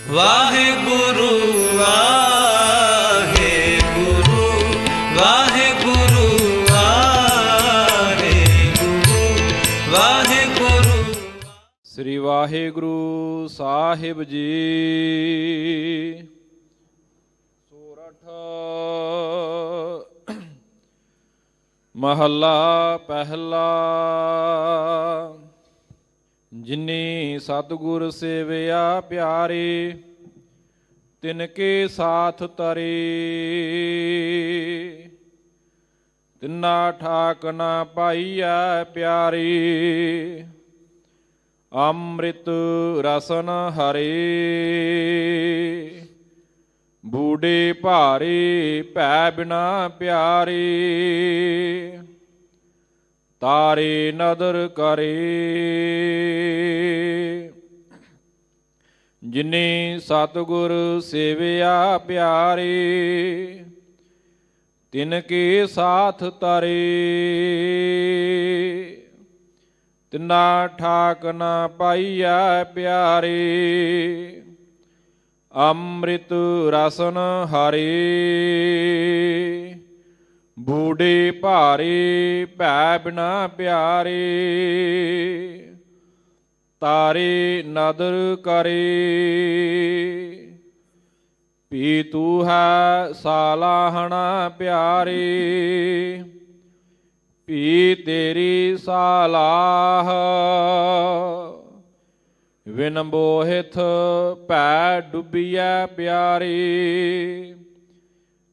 ਵਾਹਿਗੁਰੂ ਵਾਹਿਗੁਰੂ ਵਾਹਿਗੁਰੂ ਵਾਹਿਗੁਰੂ ਵਾਹਿਗੁਰੂ। ਸ੍ਰੀ ਵਾਹਿਗੁਰੂ ਸਾਹਿਬ ਜੀ। ਸੋਰਠ ਮਹੱਲਾ ਪਹਿਲਾ। ਜਿਨੀ ਸਤਿਗੁਰ ਸੇਵਿਆ ਪਿਆਰੇ, ਤਿਨ ਕੇ ਸਾਥ ਤਰੇ। ਤਿਨਾ ਠਾਕ ਨਾ ਪਾਈਐ ਪਿਆਰੇ, ਅੰਮ੍ਰਿਤ ਰਸਨ ਹਰੇ। ਬੂਢੇ ਭਾਰੇ ਭੈ ਬਿਨਾ ਪਿਆਰੇ, ਤਾਰੇ ਨਦਰ ਕਰੇ। ਜਿਨੇ ਸਤਿਗੁਰ ਸੇਵਿਆ ਪਿਆਰੇ, ਤਿਨ ਕੇ ਸਾਥ ਤਰੇ। ਤਿਨਾ ਠਾਕ ਨਾ ਪਾਈਐ ਪਿਆਰੇ, ਅੰਮ੍ਰਿਤ ਰਸਨ ਹਰੇ। ਬੂਢੇ ਭਾਰੇ ਭੈ ਬਿਨਾ ਪਿਆਰੇ, ਤਾਰੇ ਨਦਰ ਕਰੇ। ਪੀ ਤੂ ਹੈ ਸਾਲਾਹਣਾ ਪਿਆਰੇ, ਪੀ ਤੇਰੀ ਸਾਲਾਹ। ਵਿਨ ਬੋਹਿਥ ਭੈ ਡੁੱਬੀਐ ਪਿਆਰੇ,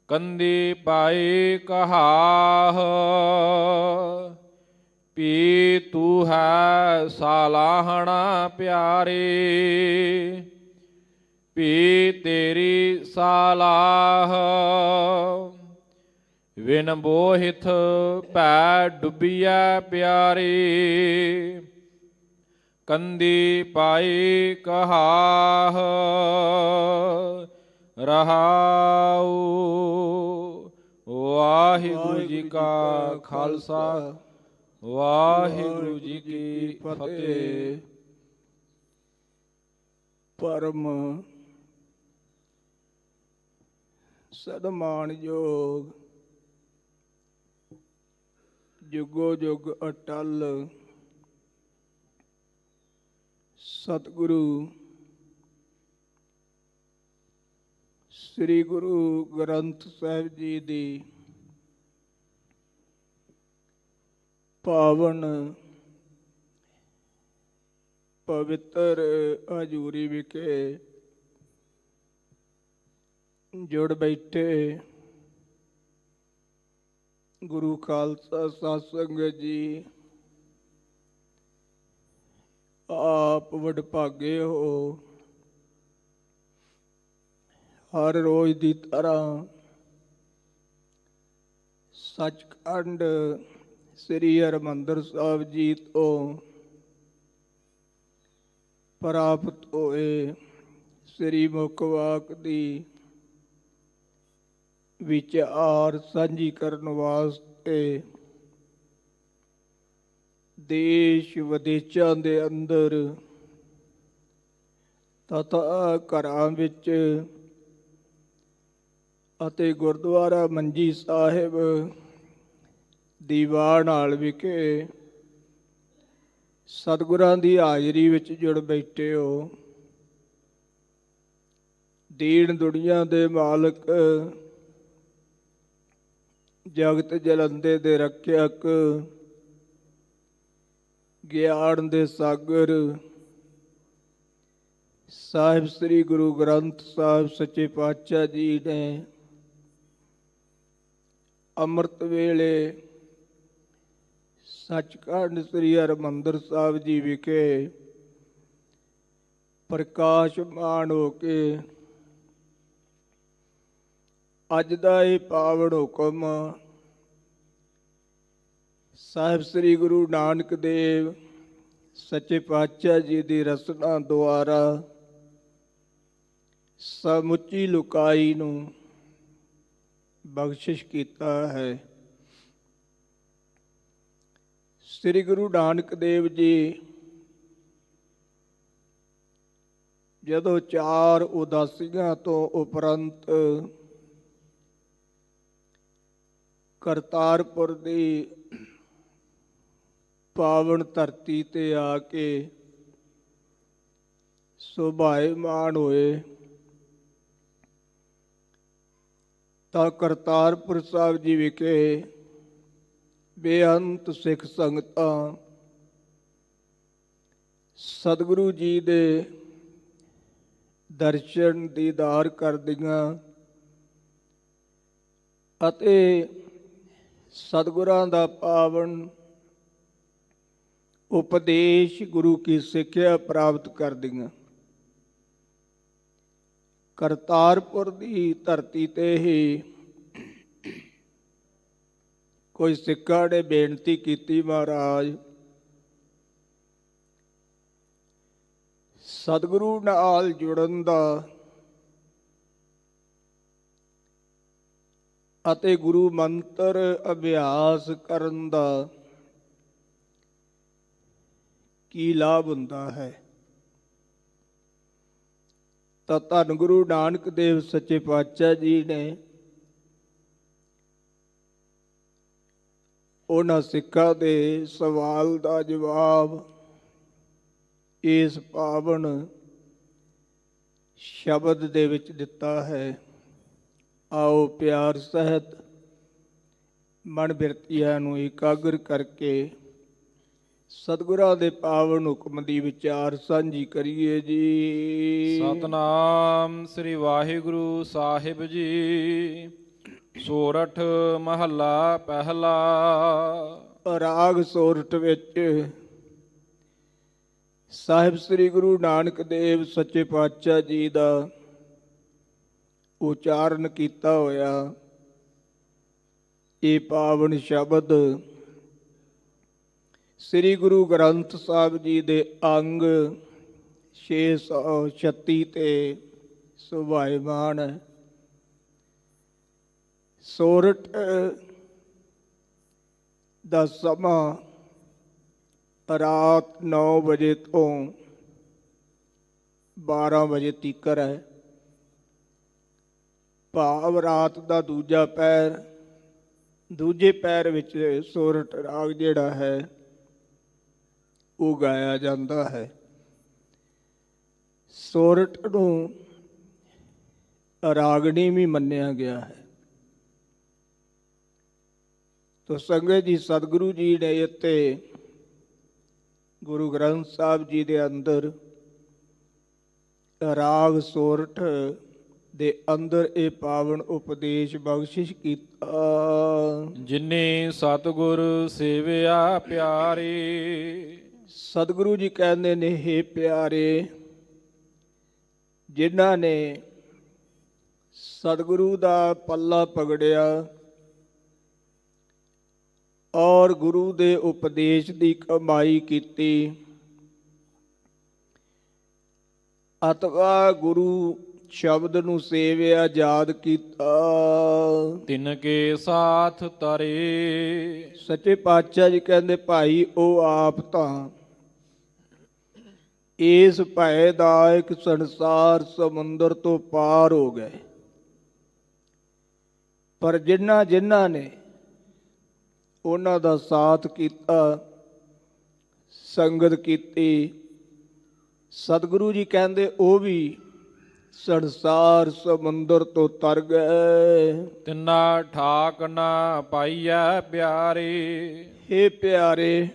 ਕੰਦੀ ਪਾਏ ਕਹਾਹ। ਪੀ ਤੂ ਹੈ ਸਾਲਾਹਣਾ ਪਿਆਰੇ, ਪੀ ਤੇਰੀ ਸਾਲਾਹ। ਵਿਨ ਬੋਹਿਥ ਭੈ ਡੁੱਬੀਐ ਪਿਆਰੇ, ਕੰਦੀ ਪਾਏ ਕਹਾਹ। ਰਹਾਉ। ਵਾਹਿਗੁਰੂ ਜੀ ਕਾ ਖਾਲਸਾ, ਵਾਹਿਗੁਰੂ ਜੀ ਕੀ ਫਤਿਹ। ਪਰਮ ਸਨਮਾਨਯੋਗ, ਜੁਗੋ ਜੁਗ ਅਟਲ ਸਤਿਗੁਰੂ ਸ੍ਰੀ ਗੁਰੂ ਗ੍ਰੰਥ ਸਾਹਿਬ ਜੀ ਦੀ ਪਾਵਨ ਪਵਿੱਤਰ ਹਜ਼ੂਰੀ ਵਿਖੇ ਜੁੜ ਬੈਠੇ ਗੁਰੂ ਖਾਲਸਾ ਸਾਧ ਸੰਗਤ ਜੀ, ਆਪ ਵਡਭਾਗੇ ਹੋ। ਹਰ ਰੋਜ਼ ਦੀ ਤਰ੍ਹਾਂ ਸੱਚਖੰਡ ਸ੍ਰੀ ਹਰਿਮੰਦਰ ਸਾਹਿਬ ਜੀ ਤੋਂ ਪ੍ਰਾਪਤ ਹੋਏ ਸ੍ਰੀ ਮੁੱਖ ਵਾਕ ਦੀ ਵਿਚਾਰ ਸਾਂਝੀ ਕਰਨ ਵਾਸਤੇ ਦੇਸ਼ ਵਿਦੇਸ਼ਾਂ ਦੇ ਅੰਦਰ ਤਥਾ ਘਰਾਂ ਵਿੱਚ ਅਤੇ ਗੁਰਦੁਆਰਾ ਮੰਜੀ ਸਾਹਿਬ ਦੀਵਾਨ ਹਾਲ ਵਿਖੇ ਸਤਿਗੁਰਾਂ ਦੀ ਹਾਜ਼ਰੀ ਵਿੱਚ ਜੁੜ ਬੈਠੇ ਹੋ। ਦੀਨ ਦੁਨੀਆ ਦੇ ਮਾਲਕ, ਜਗਤ ਜਲੰਦੇ ਦੇ ਰੱਖਿਅਕ, ਗਿਆਨ ਦੇ ਸਾਗਰ ਸਾਹਿਬ ਸ੍ਰੀ ਗੁਰੂ ਗ੍ਰੰਥ ਸਾਹਿਬ ਸੱਚੇ ਪਾਤਸ਼ਾਹ ਜੀ ਨੇ ਅੰਮ੍ਰਿਤ ਵੇਲੇ ਸੱਚਖੰਡ ਸ੍ਰੀ ਹਰਿਮੰਦਰ ਸਾਹਿਬ ਜੀ ਵਿਖੇ ਪ੍ਰਕਾਸ਼ਮਾਨ ਹੋ ਕੇ ਅੱਜ ਦਾ ਇਹ ਪਾਵਨ ਹੁਕਮ ਸਾਹਿਬ ਸ੍ਰੀ ਗੁਰੂ ਨਾਨਕ ਦੇਵ ਸੱਚੇ ਪਾਤਸ਼ਾਹ ਜੀ ਦੀ ਰਸਨਾ ਦੁਆਰਾ ਸਮੁੱਚੀ ਲੁਕਾਈ ਨੂੰ ਬਖਸ਼ਿਸ਼ ਕੀਤਾ ਹੈ। ਸ੍ਰੀ ਗੁਰੂ ਨਾਨਕ ਦੇਵ ਜੀ ਜਦੋਂ 4 ਉਦਾਸੀਆਂ ਤੋਂ ਉਪਰੰਤ ਕਰਤਾਰਪੁਰ ਦੀ ਪਾਵਨ ਧਰਤੀ ਤੇ ਆ ਕੇ ਸੁਭਾਏਮਾਨ ਹੋਏ ਤਾਂ ਕਰਤਾਰਪੁਰ ਸਾਹਿਬ ਜੀ ਵਿਖੇ ਬੇਅੰਤ ਸਿੱਖ ਸੰਗਤਾਂ ਸਤਿਗੁਰੂ ਜੀ ਦੇ ਦਰਸ਼ਨ ਦੀਦਾਰ ਕਰਦੀਆਂ ਅਤੇ ਸਤਿਗੁਰਾਂ ਦਾ ਪਾਵਨ ਉਪਦੇਸ਼ ਗੁਰੂ ਕੀ ਸਿੱਖਿਆ ਪ੍ਰਾਪਤ ਕਰਦੀਆਂ। ਕਰਤਾਰਪੁਰ ਦੀ ਧਰਤੀ ਤੇ ਹੀ ਕੋਈ ਸਿੱਖਾਂ ਨੇ ਬੇਨਤੀ ਕੀਤੀ, ਮਹਾਰਾਜ ਸਤਿਗੁਰੂ ਨਾਲ ਜੁੜਨ ਦਾ ਅਤੇ ਗੁਰੂ ਮੰਤਰ ਅਭਿਆਸ ਕਰਨ ਦਾ ਕੀ ਲਾਭ ਹੁੰਦਾ ਹੈ। ਤਾਂ ਧੰਨ ਗੁਰੂ ਨਾਨਕ ਦੇਵ ਸੱਚੇ ਪਾਤਸ਼ਾਹ ਜੀ ਨੇ ਉਹਨਾਂ ਸਿੱਖਾਂ ਦੇ ਸਵਾਲ ਦਾ ਜਵਾਬ ਇਸ ਪਾਵਨ ਸ਼ਬਦ ਦੇ ਵਿੱਚ ਦਿੱਤਾ ਹੈ। ਆਓ ਪਿਆਰ ਸਹਿਤ ਮਨ ਬਿਰਤੀਆਂ ਨੂੰ ਇਕਾਗਰ ਕਰਕੇ ਸਤਿਗੁਰਾਂ ਦੇ ਪਾਵਨ ਹੁਕਮ ਦੀ ਵਿਚਾਰ ਸਾਂਝੀ ਕਰੀਏ ਜੀ। ਸਤਨਾਮ ਸ੍ਰੀ ਵਾਹਿਗੁਰੂ ਸਾਹਿਬ ਜੀ। ਸੋਰਠ ਮਹੱਲਾ ਪਹਿਲਾ। ਰਾਗ ਸੋਰਠ ਵਿੱਚ ਸਾਹਿਬ ਸ੍ਰੀ ਗੁਰੂ ਨਾਨਕ ਦੇਵ ਸੱਚੇ ਪਾਤਸ਼ਾਹ ਜੀ ਦਾ ਉਚਾਰਨ ਕੀਤਾ ਹੋਇਆ ਇਹ ਪਾਵਨ ਸ਼ਬਦ ਸ੍ਰੀ ਗੁਰੂ ਗ੍ਰੰਥ ਸਾਹਿਬ ਜੀ ਦੇ ਅੰਗ 636 ਤੇ ਸੁਭਾਏਮਾਨ ਹੈ। ਸੋਰਠ ਦਾ ਸਮਾਂ ਰਾਤ 9 ਵਜੇ ਤੋਂ 12 ਵਜੇ ਤੀਕਰ ਹੈ। ਭਾਵ ਰਾਤ ਦਾ ਦੂਜਾ ਪਹਿਰ, ਦੂਜੇ ਪਹਿਰ ਵਿੱਚ ਸੋਰਠ ਰਾਗ ਜਿਹੜਾ ਹੈ ਉਹ ਗਾਇਆ ਜਾਂਦਾ ਹੈ। ਸੋਰਠ ਨੂੰ ਰਾਗਣੀ ਵੀ ਮੰਨਿਆ ਗਿਆ ਹੈ। ਤੋ ਸੰਗਤ ਜੀ, ਸਤਿਗੁਰੂ ਜੀ ਨੇ ਇੱਥੇ ਗੁਰੂ ਗ੍ਰੰਥ ਸਾਹਿਬ ਜੀ ਦੇ ਅੰਦਰ ਰਾਗ ਸੋਰਠ ਦੇ ਅੰਦਰ ਇਹ ਪਾਵਨ ਉਪਦੇਸ਼ ਬਖਸ਼ਿਸ਼ ਕੀਤਾ। ਜਿਨੇ ਸਤਿਗੁਰ ਸੇਵਿਆ ਪਿਆਰੇ। ਸਤਿਗੁਰੂ ਜੀ ਕਹਿੰਦੇ ਨੇ, ਹੇ ਪਿਆਰੇ, ਜਿਨ੍ਹਾਂ ਨੇ ਸਤਿਗੁਰੂ ਦਾ ਪੱਲਾ ਪਕੜਿਆ ਔਰ ਗੁਰੂ ਦੇ ਉਪਦੇਸ਼ ਦੀ ਕਮਾਈ ਕੀਤੀ ਅਥਵਾ ਗੁਰੂ ਸ਼ਬਦ ਨੂੰ ਸੇਵਿਆ, ਯਾਦ ਕੀਤਾ, ਤਿਨ ਕੇ ਸਾਥ ਤਰੇ। ਸੱਚੇ ਪਾਤਸ਼ਾਹ ਜੀ ਕਹਿੰਦੇ, ਭਾਈ ਉਹ ਆਪ ਤਾਂ ਇਸ ਭੈ ਦਾ ਇੱਕ ਸੰਸਾਰ ਸਮੁੰਦਰ ਤੋਂ ਪਾਰ ਹੋ ਗਏ, ਪਰ ਜਿਨ੍ਹਾਂ ਨੇ ਉਹਨਾਂ ਦਾ ਸਾਥ ਕੀਤਾ, ਸੰਗਤ ਕੀਤੀ, ਸਤਿਗੁਰੂ ਜੀ ਕਹਿੰਦੇ ਉਹ ਵੀ ਸੰਸਾਰ ਸਮੁੰਦਰ ਤੋਂ ਤਰ ਗਏ। ਤਿੰਨਾ ਠਾਕ ਨਾ ਪਾਈਐ ਪਿਆਰੇ। ਇਹ ਪਿਆਰੇ,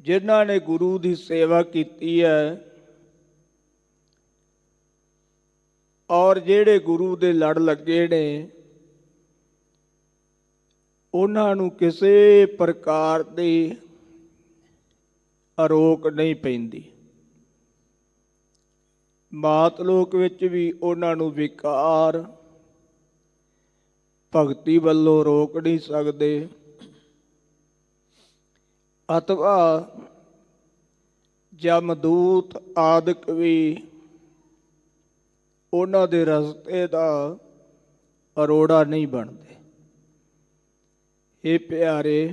ਜਿਨ੍ਹਾਂ ਨੇ ਗੁਰੂ ਦੀ ਸੇਵਾ ਕੀਤੀ ਹੈ ਔਰ ਜਿਹੜੇ ਗੁਰੂ ਦੇ ਲੜ ਲੱਗੇ ਨੇ, ਉਹਨਾਂ ਨੂੰ ਕਿਸੇ ਪ੍ਰਕਾਰ ਦੀ ਅਰੋਕ ਨਹੀਂ ਪੈਂਦੀ। ਮਾਤ ਲੋਕ ਵਿੱਚ ਵੀ ਉਹਨਾਂ ਨੂੰ ਵਿਕਾਰ ਭਗਤੀ ਵੱਲੋਂ ਰੋਕ ਨਹੀਂ ਸਕਦੇ, ਅਥਵਾ ਜਮਦੂਤ ਆਦਿਕ ਵੀ ਉਹਨਾਂ ਦੇ ਰਸਤੇ ਦਾ ਅਰੋੜਾ ਨਹੀਂ ਬਣਦੇ। ਇਹ ਪਿਆਰੇ,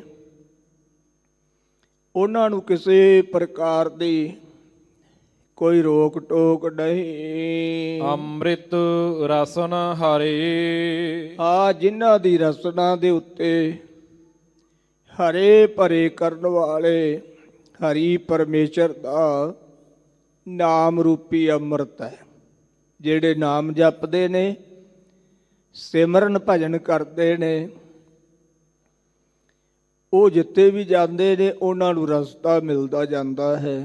ਉਹਨਾਂ ਨੂੰ ਕਿਸੇ ਪ੍ਰਕਾਰ ਦੀ ਕੋਈ ਰੋਕ ਟੋਕ ਨਹੀਂ। ਅੰਮ੍ਰਿਤ ਰਸਨ ਹਰੇ ਆ ਜਿਨ੍ਹਾਂ ਦੀ ਰਸਨਾ ਦੇ ਉੱਤੇ ਹਰੇ ਭਰੇ ਕਰਨ ਵਾਲੇ ਹਰੀ ਪਰਮੇਸ਼ਰ ਦਾ ਨਾਮ ਰੂਪੀ ਅੰਮ੍ਰਿਤ ਹੈ। ਜਿਹੜੇ ਨਾਮ ਜਪਦੇ ਨੇ, ਸਿਮਰਨ ਭਜਨ ਕਰਦੇ ਨੇ, ਉਹ ਜਿੱਥੇ ਵੀ ਜਾਂਦੇ ਨੇ ਉਹਨਾਂ ਨੂੰ ਰਸਤਾ ਮਿਲਦਾ ਜਾਂਦਾ ਹੈ।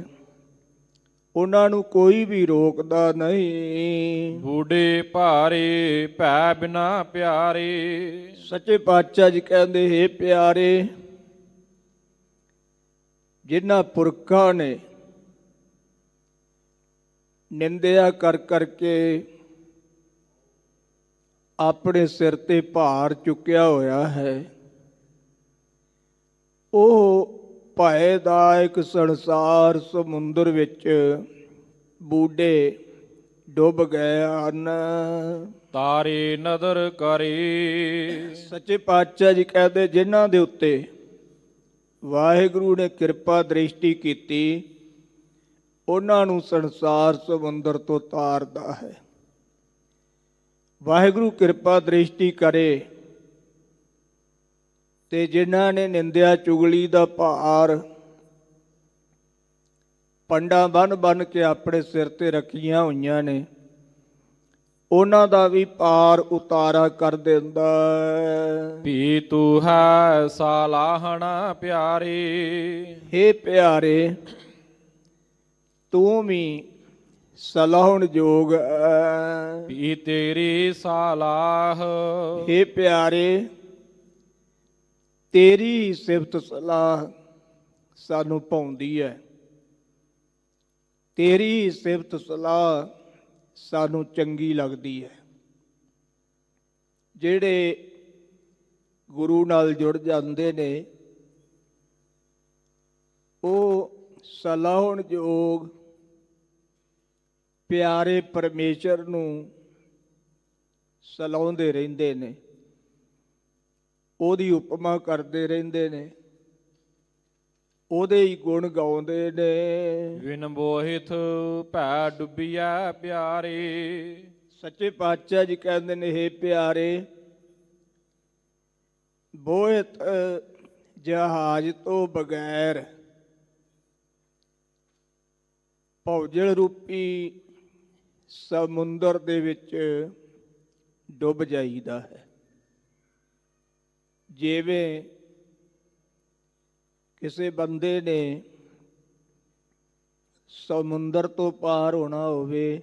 ਉਹਨਾਂ ਨੂੰ ਕੋਈ ਵੀ ਰੋਕਦਾ ਨਹੀਂ। ਬੂਢੇ ਭਾਰੇ ਭੈ ਬਿਨਾ ਪਿਆਰੇ ਸੱਚੇ ਪਾਤਸ਼ਾਹ ਜੀ ਕਹਿੰਦੇ, ਹੇ ਪਿਆਰੇ, ਜਿਨ੍ਹਾਂ ਪੁਰਖਾਂ ਨੇ ਨਿੰਦਿਆ ਕਰ ਕਰਕੇ ਆਪਣੇ ਸਿਰ ਤੇ ਭਾਰ ਚੁੱਕਿਆ ਹੋਇਆ ਹੈ, ਉਹ ਭੈ ਦਾ ਇੱਕ ਸੰਸਾਰ ਸਮੁੰਦਰ ਵਿੱਚ ਬੂਢੇ ਡੁੱਬ ਗਏ ਹਨ। ਤਾਰੇ ਨਦਰ ਕਰੇ ਸੱਚੇ ਪਾਤਸ਼ਾਹ ਜੀ ਕਹਿੰਦੇ, ਜਿਨ੍ਹਾਂ ਦੇ ਉੱਤੇ ਵਾਹਿਗੁਰੂ ਨੇ ਕਿਰਪਾ ਦ੍ਰਿਸ਼ਟੀ ਕੀਤੀ, ਉਹਨਾਂ ਨੂੰ ਸੰਸਾਰ ਸਮੁੰਦਰ ਤੋਂ ਤਾਰਦਾ ਹੈ। ਵਾਹਿਗੁਰੂ ਕਿਰਪਾ ਦ੍ਰਿਸ਼ਟੀ ਕਰੇ ਤੇ ਜਿਨ੍ਹਾਂ ਨੇ ਨਿੰਦਿਆ ਚੁਗਲੀ ਦਾ ਭਾਰ ਪੰਡਾਂ ਬੰਨ ਬੰਨ ਕੇ ਆਪਣੇ ਸਿਰ ਤੇ ਰੱਖੀਆਂ ਹੋਈਆਂ ਨੇ, ਉਹਨਾਂ ਦਾ ਵੀ ਪਾਰ ਉਤਾਰਾ ਕਰ ਦਿੰਦਾ। ਵੀ ਤੂੰ ਹੈ ਸਾਲਾਹਣਾ ਪਿਆਰੇ ਹੇ ਪਿਆਰੇ, ਤੂੰ ਵੀ ਸਲਾਹੁਣ ਯੋਗ ਹੈ। ਵੀ ਤੇਰੀ ਸਾਲਾਹ ਹੇ ਪਿਆਰੇ, ਤੇਰੀ ਸਿਫਤ ਸਲਾਹ ਸਾਨੂੰ ਭਾਉਂਦੀ ਹੈ। ਤੇਰੀ ਸਿਫਤ ਸਲਾਹ ਸਾਨੂੰ ਚੰਗੀ ਲੱਗਦੀ ਹੈ। ਜਿਹੜੇ ਗੁਰੂ ਨਾਲ ਜੁੜ ਜਾਂਦੇ ਨੇ, ਉਹ ਸਲਾਹੁਣ ਯੋਗ ਪਿਆਰੇ ਪਰਮੇਸ਼ਰ ਨੂੰ ਸਲਾਹੁੰਦੇ ਰਹਿੰਦੇ ਨੇ, ਉਹਦੀ ਉਪਮਾ ਕਰਦੇ ਰਹਿੰਦੇ ਨੇ, ਉਹਦੇ ਹੀ ਗੁਣ ਗਾਉਂਦੇ ਨੇ। ਵਿਨ ਬੋਹਿਥ ਭੈ ਡੁੱਬੀਐ ਪਿਆਰੇ ਸੱਚੇ ਪਾਤਸ਼ਾਹ ਜੀ ਕਹਿੰਦੇ ਨੇ, ਹੇ ਪਿਆਰੇ, ਬੋਹਿਤ ਜਹਾਜ਼ ਤੋਂ ਬਗੈਰ ਭੌਜਲ ਰੂਪੀ ਸਮੁੰਦਰ ਦੇ ਵਿੱਚ ਡੁੱਬ ਜਾਈਦਾ ਹੈ। ਜਿਵੇਂ ਕਿਸੇ ਬੰਦੇ ਨੇ ਸਮੁੰਦਰ ਤੋਂ ਪਾਰ ਹੋਣਾ ਹੋਵੇ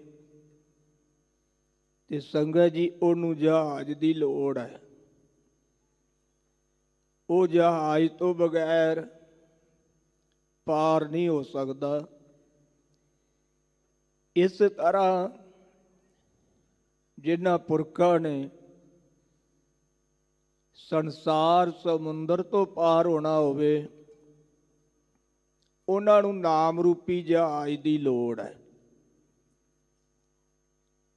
ਤੇ ਸੰਗਤ ਜੀ, ਉਹਨੂੰ ਜਹਾਜ਼ ਦੀ ਲੋੜ ਹੈ। ਉਹ ਜਹਾਜ਼ ਤੋਂ ਬਗੈਰ ਪਾਰ ਨਹੀਂ ਹੋ ਸਕਦਾ। ਇਸ ਤਰ੍ਹਾਂ ਜਿਨ੍ਹਾਂ ਪੁਰਖਾਂ ਨੇ ਸੰਸਾਰ ਸਮੁੰਦਰ ਤੋਂ ਪਾਰ ਹੋਣਾ ਹੋਵੇ, ਉਹਨਾਂ ਨੂੰ ਨਾਮ ਰੂਪੀ ਜਹਾਜ਼ ਦੀ ਲੋੜ ਹੈ।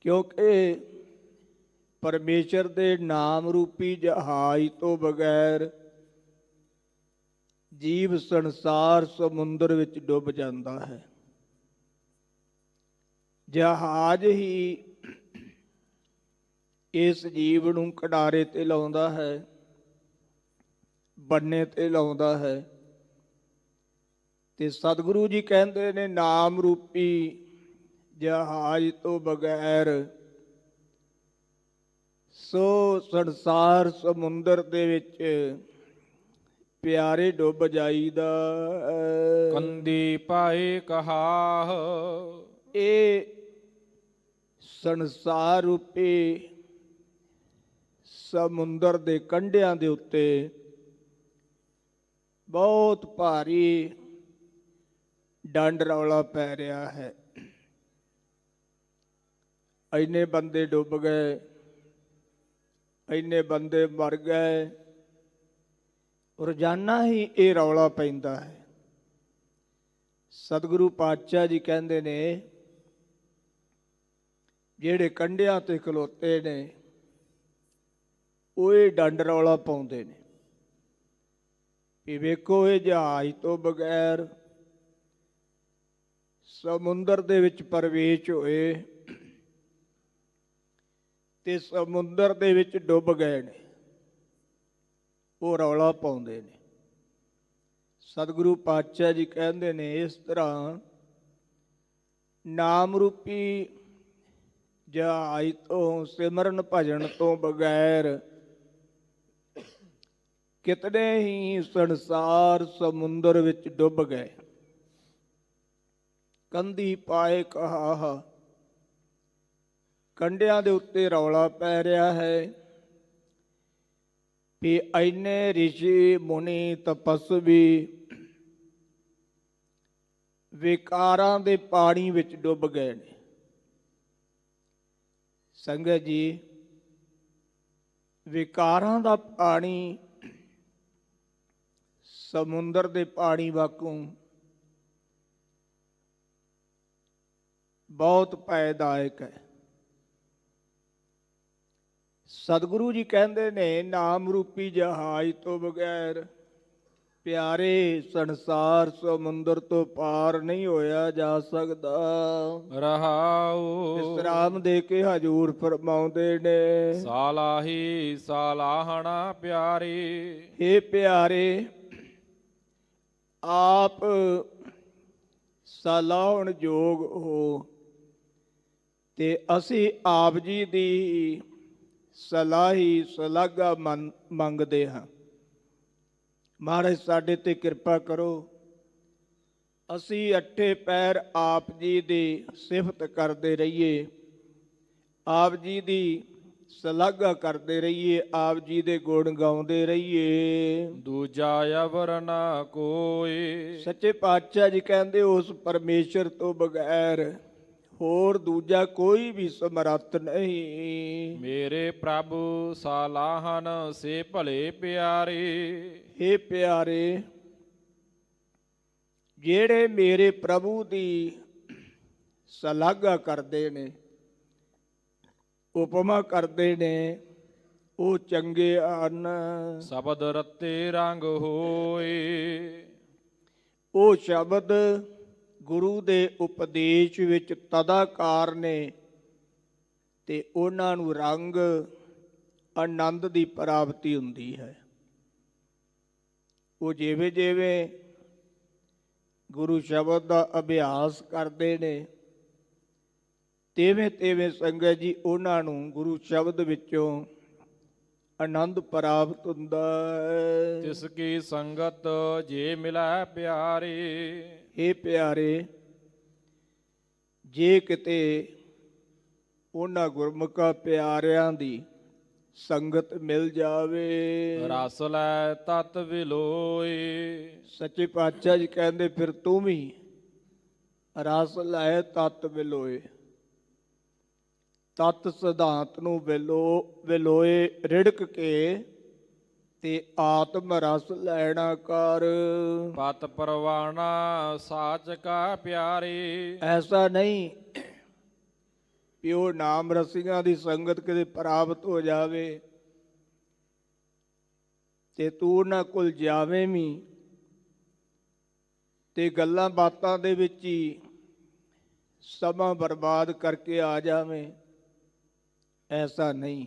ਕਿਉਂਕਿ ਪਰਮੇਸ਼ਰ ਦੇ ਨਾਮ ਰੂਪੀ ਜਹਾਜ਼ ਤੋਂ ਬਗੈਰ ਜੀਵ ਸੰਸਾਰ ਸਮੁੰਦਰ ਵਿੱਚ ਡੁੱਬ ਜਾਂਦਾ ਹੈ। ਜਹਾਜ਼ ਹੀ ਇਸ ਜੀਵ ਨੂੰ ਕਿਨਾਰੇ ਤੇ ਲਾਉਂਦਾ ਹੈ, ਬੰਨੇ ਤੇ ਲਾਉਂਦਾ ਹੈ। ਤੇ ਸਤਿਗੁਰੂ ਜੀ ਕਹਿੰਦੇ ਨੇ, ਨਾਮ ਰੂਪੀ ਜਹਾਜ਼ ਤੋਂ ਬਗੈਰ ਸੋ ਸੰਸਾਰ ਸਮੁੰਦਰ ਦੇ ਵਿੱਚ ਪਿਆਰੇ ਡੁੱਬ ਜਾਈਦਾ। ਕੰਦੀ ਪਾਏ ਕਹਾਹ ਇਹ ਸੰਸਾਰ ਰੂਪੀ ਸਮੁੰਦਰ ਦੇ ਕੰਢਿਆਂ ਦੇ ਉੱਤੇ ਬਹੁਤ ਭਾਰੀ ਡੰਡ ਰੌਲਾ ਪੈ ਰਿਹਾ ਹੈ। ਇੰਨੇ ਬੰਦੇ ਡੁੱਬ ਗਏ, ਇੰਨੇ ਬੰਦੇ ਮਰ ਗਏ। ਰੋਜ਼ਾਨਾ ਹੀ ਇਹ ਰੌਲਾ ਪੈਂਦਾ ਹੈ। ਸਤਿਗੁਰੂ ਪਾਤਸ਼ਾਹ ਜੀ ਕਹਿੰਦੇ ਨੇ, ਜਿਹੜੇ ਕੰਢਿਆਂ ਤੇ ਖਲੋਤੇ ਨੇ ਉਹ ਇਹ ਡੰਡ ਰੌਲਾ ਪਾਉਂਦੇ ਨੇ ਵੀ ਵੇਖੋ, ਇਹ ਜਹਾਜ਼ ਤੋਂ ਬਗੈਰ ਸਮੁੰਦਰ ਦੇ ਵਿੱਚ ਪ੍ਰਵੇਸ਼ ਹੋਏ ਤੇ ਸਮੁੰਦਰ ਦੇ ਵਿੱਚ ਡੁੱਬ ਗਏ ਨੇ, ਉਹ ਰੌਲਾ ਪਾਉਂਦੇ ਨੇ। ਸਤਿਗੁਰੂ ਪਾਤਸ਼ਾਹ ਜੀ ਕਹਿੰਦੇ ਨੇ ਇਸ ਤਰ੍ਹਾਂ ਨਾਮ ਰੂਪੀ ਜਹਾਜ਼ ਤੋਂ, ਸਿਮਰਨ ਭਜਨ ਤੋਂ ਬਗੈਰ ਕਿਤਨੇ ਹੀ ਸੰਸਾਰ ਸਮੁੰਦਰ ਵਿੱਚ ਡੁੱਬ ਗਏ। ਕੰਧੀ ਪਾਏ ਕਹਾ, ਕੰਢਿਆਂ ਦੇ ਉੱਤੇ ਰੌਲਾ ਪੈ ਰਿਹਾ ਹੈ ਵੀ ਇੰਨੇ ਰਿਸ਼ੀ ਮੁਨੀ ਤਪਸਵੀ ਵਿਕਾਰਾਂ ਦੇ ਪਾਣੀ ਵਿੱਚ ਡੁੱਬ ਗਏ ਨੇ। ਸੰਗਤ ਜੀ, ਵਿਕਾਰਾਂ ਦਾ ਪਾਣੀ ਸਮੁੰਦਰ ਦੇ ਪਾਣੀ ਵਾਂਗੂ ਬਹੁਤ ਭੈਦਾਇਕ ਹੈ। ਸਤਿਗੁਰੂ ਜੀ ਕਹਿੰਦੇ ਨੇ ਨਾਮ ਰੂਪੀ ਜਹਾਜ਼ ਤੋਂ ਬਗੈਰ ਪਿਆਰੇ ਸੰਸਾਰ ਸਮੁੰਦਰ ਤੋਂ ਪਾਰ ਨਹੀਂ ਹੋਇਆ ਜਾ ਸਕਦਾ। ਰਹਾਉ ਵਿਸਰਾਮ ਦੇ ਕੇ ਹਜੂਰ ਫਰਮਾਉਂਦੇ ਨੇ, ਸਾਲਾਹੀ ਸਾਲਾਹਣਾ ਪਿਆਰੀ। ਹੇ ਪਿਆਰੇ, ਆਪ ਸਲਾਹੁਣ ਯੋਗ ਹੋ ਤੇ ਅਸੀਂ ਆਪ ਜੀ ਦੀ ਸਲਾਹੀ ਸਲਾਘਾ ਮੰਗਦੇ ਹਾਂ। ਮਹਾਰਾਜ ਸਾਡੇ ਤੇ ਕਿਰਪਾ ਕਰੋ, ਅਸੀਂ ਅੱਠੇ ਪੈਰ ਆਪ ਜੀ ਦੀ ਸਿਫਤ ਕਰਦੇ ਰਹੀਏ, ਆਪ ਜੀ ਦੀ ਸਲਾਘਾ ਕਰਦੇ ਰਹੀਏ, ਆਪ ਜੀ ਦੇ ਗੁਣ ਗਾਉਂਦੇ ਰਹੀਏ। ਦੂਜਾ ਅਵਰ ਨਾ ਕੋਈ। ਸੱਚੇ ਪਾਤਸ਼ਾਹ ਜੀ ਕਹਿੰਦੇ ਉਸ ਪਰਮੇਸ਼ਰ ਤੋਂ ਬਗੈਰ ਹੋਰ ਦੂਜਾ ਕੋਈ ਵੀ ਸਮਰੱਥ ਨਹੀਂ। ਮੇਰੇ ਪ੍ਰਭੂ ਸਾਲਾਹਨ ਸੇ ਭਲੇ ਪਿਆਰੇ। ਹੇ ਪਿਆਰੇ, ਜਿਹੜੇ ਮੇਰੇ ਪ੍ਰਭੂ ਦੀ ਸਲਾਘਾ ਕਰਦੇ ਨੇ, ਉਪਮਾ ਕਰਦੇ ਨੇ, ਉਹ ਚੰਗੇ ਹਨ। ਸ਼ਬਦ ਰੱਤੇ ਰੰਗ ਹੋਏ। ਉਹ ਸ਼ਬਦ ਗੁਰੂ ਦੇ ਉਪਦੇਸ਼ ਵਿੱਚ ਤਦਾਕਾਰ ਨੇ ਤੇ ਉਹਨਾਂ ਨੂੰ ਰੰਗ ਆਨੰਦ ਦੀ ਪ੍ਰਾਪਤੀ ਹੁੰਦੀ ਹੈ। ਉਹ ਜਿਵੇਂ ਜਿਵੇਂ ਗੁਰੂ ਸ਼ਬਦ ਦਾ ਅਭਿਆਸ ਕਰਦੇ ਨੇ, ਤਿਵੇਂ ਤਿਵੇਂ ਸੰਗਤ ਜੀ ਉਹਨਾਂ ਨੂੰ ਗੁਰੂ ਸ਼ਬਦ ਵਿੱਚੋਂ ਆਨੰਦ ਪ੍ਰਾਪਤ ਹੁੰਦਾ ਹੈ। ਤਿਸ ਕੀ ਸੰਗਤ ਜੇ ਮਿਲੈ ਪਿਆਰੇ। ਇਹ ਪਿਆਰੇ, ਜੇ ਕਿਤੇ ਉਹਨਾਂ ਗੁਰਮੁਖਾਂ ਪਿਆਰਿਆਂ ਦੀ ਸੰਗਤ ਮਿਲ ਜਾਵੇ, ਰਸ ਲੈ ਤਤ ਵਿਲੋਏ। ਸੱਚੇ ਪਾਤਸ਼ਾਹ ਜੀ ਕਹਿੰਦੇ ਫਿਰ ਤੂੰ ਵੀ ਰਸ ਲੈ ਤਤ ਵਿਲੋਏ। ਤਤ ਸਿਧਾਂਤ ਨੂੰ ਵਿਲੋਏ ਰਿੜਕ ਕੇ ਤੇ ਆਤਮ ਰਸ ਲੈਣਾ ਕਰ। ਪਤ ਪਰਵਾਣਾ ਸਾਚ ਕਾ ਪਿਆਰੇ। ਐਸਾ ਨਹੀਂ ਵੀ ਉਹ ਨਾਮ ਰਸੀਆਂ ਦੀ ਸੰਗਤ ਕਿਤੇ ਪ੍ਰਾਪਤ ਹੋ ਜਾਵੇ ਤੇ ਤੂੰ ਉਹਨਾਂ ਕੋਲ ਜਾਵੇਂ ਵੀ ਤੇ ਗੱਲਾਂ ਬਾਤਾਂ ਦੇ ਵਿੱਚ ਹੀ ਸਮਾਂ ਬਰਬਾਦ ਕਰਕੇ ਆ ਜਾਵੇਂ। ਐਸਾ ਨਹੀਂ।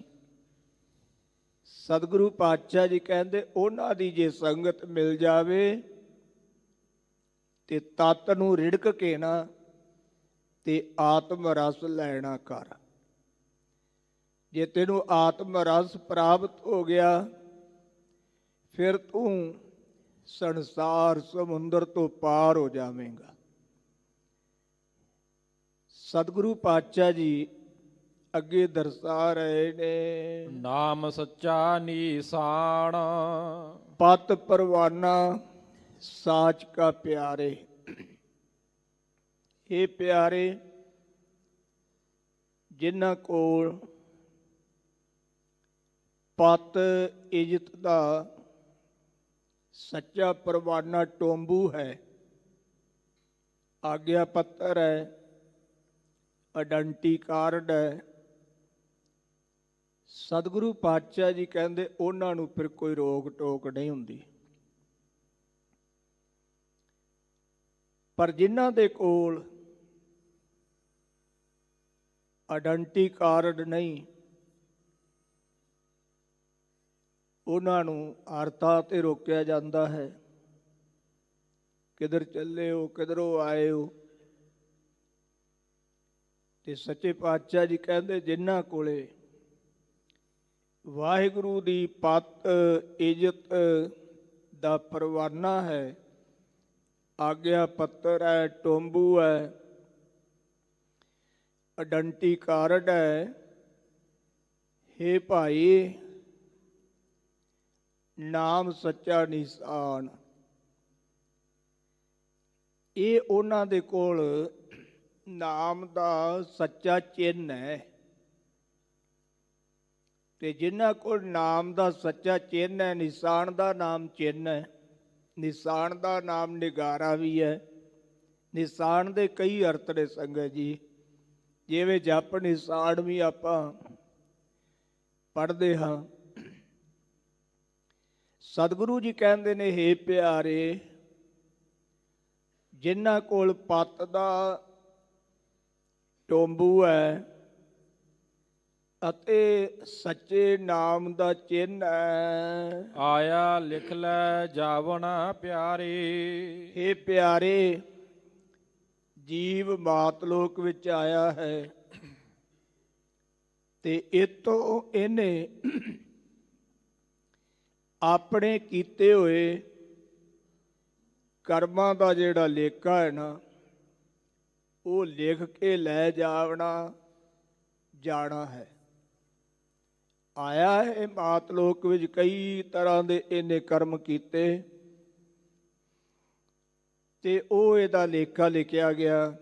ਸਤਿਗੁਰੂ ਪਾਤਸ਼ਾਹ ਜੀ ਕਹਿੰਦੇ ਉਹਨਾਂ ਦੀ ਜੇ ਸੰਗਤ ਮਿਲ ਜਾਵੇ ਤੇ ਤਤ ਨੂੰ ਰਿੜਕ ਕੇ ਨਾ ਤੇ ਆਤਮ ਰਸ ਲੈਣਾ ਕਰ। ਜੇ ਤੈਨੂੰ ਆਤਮ ਰਸ ਪ੍ਰਾਪਤ ਹੋ ਗਿਆ ਫਿਰ ਤੂੰ ਸੰਸਾਰ ਸਮੁੰਦਰ ਤੋਂ ਪਾਰ ਹੋ ਜਾਵੇਂਗਾ। ਸਤਿਗੁਰੂ ਪਾਤਸ਼ਾਹ ਜੀ ਅੱਗੇ ਦਰਸਾ ਰਹੇ ਨੇ, ਨਾਮ ਸੱਚਾ ਨੀਸਾਨ। ਪਤ ਪਰਵਾਨਾ ਸਾਚ ਕਾ ਪਿਆਰੇ। ਇਹ ਪਿਆਰੇ, ਜਿਨ੍ਹਾਂ ਕੋਲ ਪਤ ਇੱਜ਼ਤ ਦਾ ਸੱਚਾ ਪਰਵਾਨਾ ਟੋਂਬੂ ਹੈ, ਆਗਿਆ ਪੱਤਰ ਹੈ, ਆਇਡੈਂਟੀ ਕਾਰਡ ਹੈ, ਸਤਿਗੁਰੂ ਪਾਤਸ਼ਾਹ ਜੀ ਕਹਿੰਦੇ ਉਹਨਾਂ ਨੂੰ ਫਿਰ ਕੋਈ ਰੋਕ ਟੋਕ ਨਹੀਂ ਹੁੰਦੀ। ਪਰ ਜਿਨ੍ਹਾਂ ਦੇ ਕੋਲ ਆਇਡੈਂਟੀ ਕਾਰਡ ਨਹੀਂ, ਉਹਨਾਂ ਨੂੰ ਹਰ ਥਾਂ ਤੇ ਰੋਕਿਆ ਜਾਂਦਾ ਹੈ। ਕਿੱਧਰ ਚੱਲੇ ਹੋ, ਕਿੱਧਰੋਂ ਆਏ ਹੋ? ਤੇ ਸੱਚੇ ਪਾਤਸ਼ਾਹ ਜੀ ਕਹਿੰਦੇ ਜਿਨ੍ਹਾਂ ਕੋਲੇ ਵਾਹਿਗੁਰੂ ਦੀ ਪੱਤ ਇੱਜ਼ਤ ਦਾ ਪਰਵਾਨਾ ਹੈ, ਆਗਿਆ ਪੱਤਰ ਹੈ, ਟੋਂਬੂ ਹੈ, ਆਇਡੈਂਟੀ ਕਾਰਡ ਹੈ, ਹੇ ਭਾਈ ਨਾਮ ਸੱਚਾ ਨਿਸ਼ਾਨ, ਇਹ ਉਹਨਾਂ ਦੇ ਕੋਲ ਨਾਮ ਦਾ ਸੱਚਾ ਚਿੰਨ੍ਹ ਹੈ। ਤੇ ਜਿਨ੍ਹਾਂ ਕੋਲ ਨਾਮ ਦਾ ਸੱਚਾ ਚਿੰਨ੍ਹ ਹੈ, ਨਿਸ਼ਾਨ ਦਾ ਨਾਮ ਚਿੰਨ੍ਹ ਹੈ, ਨਿਸ਼ਾਨ ਦਾ ਨਾਮ ਨਿਗਾਰਾ ਵੀ ਹੈ। ਨਿਸ਼ਾਨ ਦੇ ਕਈ ਅਰਥ ਨੇ ਸੰਗਤ ਜੀ, ਜਿਵੇਂ ਜਪ ਨਿਸ਼ਾਨ ਵੀ ਆਪਾਂ ਪੜ੍ਹਦੇ ਹਾਂ। ਸਤਿਗੁਰੂ ਜੀ ਕਹਿੰਦੇ ਨੇ, ਹੇ ਪਿਆਰੇ, ਜਿਨ੍ਹਾਂ ਕੋਲ ਪੱਤ ਦਾ ਟੋਂਬੂ ਹੈ ਅਤੇ ਸੱਚੇ ਨਾਮ ਦਾ ਚਿੰਨ੍ਹ ਹੈ, ਆਇਆ ਲਿਖ ਲੈ ਜਾਵਣਾ ਪਿਆਰੇ। ਹੇ ਪਿਆਰੇ, ਜੀਵ ਮਾਤਲੋਕ ਵਿੱਚ ਆਇਆ ਹੈ ਤੇ ਇਤੋਂ ਇਹਨੇ ਆਪਣੇ ਕੀਤੇ ਹੋਏ ਕਰਮਾਂ ਦਾ ਜਿਹੜਾ ਲੇਖਾ ਹੈ ਨਾ, ਉਹ ਲਿਖ ਕੇ ਲੈ ਜਾਣਾ ਹੈ। ਆਇਆ ਹੈ ਮਾਤਲੋਕ ਵਿੱਚ, ਕਈ ਤਰ੍ਹਾਂ ਦੇ ਇਹਨੇ ਕਰਮ ਕੀਤੇ ਤੇ ਉਹ ਇਹਦਾ ਲੇਖਾ ਲਿਖਿਆ ਗਿਆ,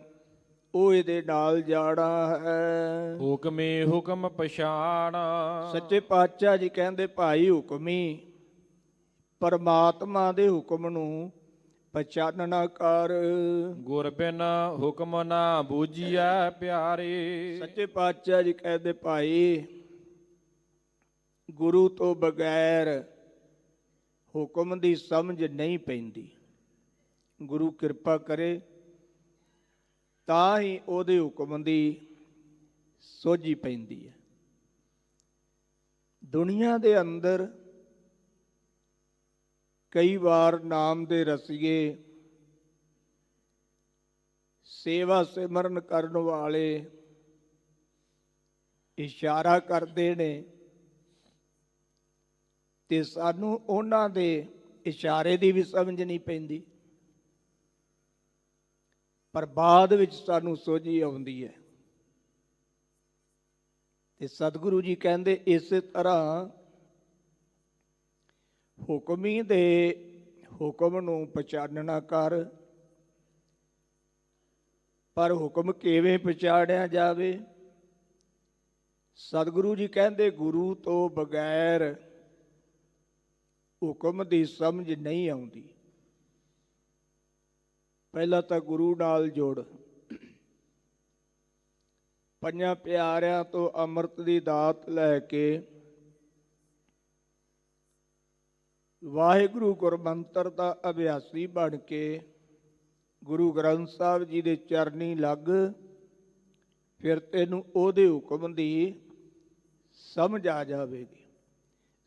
ਉਹ ਇਹਦੇ ਨਾਲ ਜਾਣਾ ਹੈ। ਹੁਕਮੇ ਹੁਕਮ ਪਛਾਣ। ਸੱਚੇ ਪਾਤਸ਼ਾਹ ਜੀ ਕਹਿੰਦੇ, ਭਾਈ ਹੁਕਮੀ ਪਰਮਾਤਮਾ ਦੇ ਹੁਕਮ ਨੂੰ ਪਛਾਨਣਾ ਕਰ। ਗੁਰ ਬਿਨ ਹੁਕਮ ਨਾ ਬੂਝੀਐ ਪਿਆਰੇ। ਸੱਚੇ ਪਾਤਸ਼ਾਹ ਜੀ ਕਹਿੰਦੇ, ਭਾਈ ਗੁਰੂ ਤੋਂ ਬਗੈਰ ਹੁਕਮ ਦੀ ਸਮਝ ਨਹੀਂ ਪੈਂਦੀ। ਗੁਰੂ ਕਿਰਪਾ ਕਰੇ ਤਾਂ ਹੀ ਉਹਦੇ ਹੁਕਮ ਦੀ ਸੋਝੀ ਪੈਂਦੀ ਹੈ। ਦੁਨੀਆ ਦੇ ਅੰਦਰ ਕਈ ਵਾਰ ਨਾਮ ਦੇ ਰਸੀਏ, ਸੇਵਾ ਸਿਮਰਨ ਕਰਨ ਵਾਲੇ ਇਸ਼ਾਰਾ ਕਰਦੇ ਨੇ ਤੇ ਸਾਨੂੰ ਉਹਨਾਂ ਦੇ ਇਸ਼ਾਰੇ ਦੀ ਵੀ ਸਮਝ ਨਹੀਂ ਪੈਂਦੀ, ਪਰ ਬਾਅਦ ਵਿੱਚ ਸਾਨੂੰ ਸੋਝੀ ਆਉਂਦੀ ਹੈ। ਤੇ ਸਤਿਗੁਰੂ ਜੀ ਕਹਿੰਦੇ, ਇਸੇ ਤਰ੍ਹਾਂ ਹੁਕਮੀ ਦੇ ਹੁਕਮ ਨੂੰ ਪਛਾਨਣਾ ਕਰ। ਪਰ ਹੁਕਮ ਕਿਵੇਂ ਪਛਾਣਿਆ ਜਾਵੇ? ਸਤਿਗੁਰੂ ਜੀ ਕਹਿੰਦੇ, ਗੁਰੂ ਤੋਂ ਬਗੈਰ ਹੁਕਮ ਦੀ ਸਮਝ ਨਹੀਂ ਆਉਂਦੀ। ਪਹਿਲਾਂ ਤਾਂ ਗੁਰੂ ਨਾਲ ਜੁੜ। ਪੰਜਾਂ ਪਿਆਰਿਆਂ ਤੋਂ ਅੰਮ੍ਰਿਤ ਦੀ ਦਾਤ ਲੈ ਕੇ ਵਾਹਿਗੁਰੂ ਗੁਰਮੰਤਰ ਦਾ ਅਭਿਆਸੀ ਬਣ ਕੇ ਗੁਰੂ ਗ੍ਰੰਥ ਸਾਹਿਬ ਜੀ ਦੇ ਚਰਨੀ ਲੱਗ, ਫਿਰ ਤੈਨੂੰ ਉਹਦੇ ਹੁਕਮ ਦੀ ਸਮਝ ਆ ਜਾਵੇਗੀ,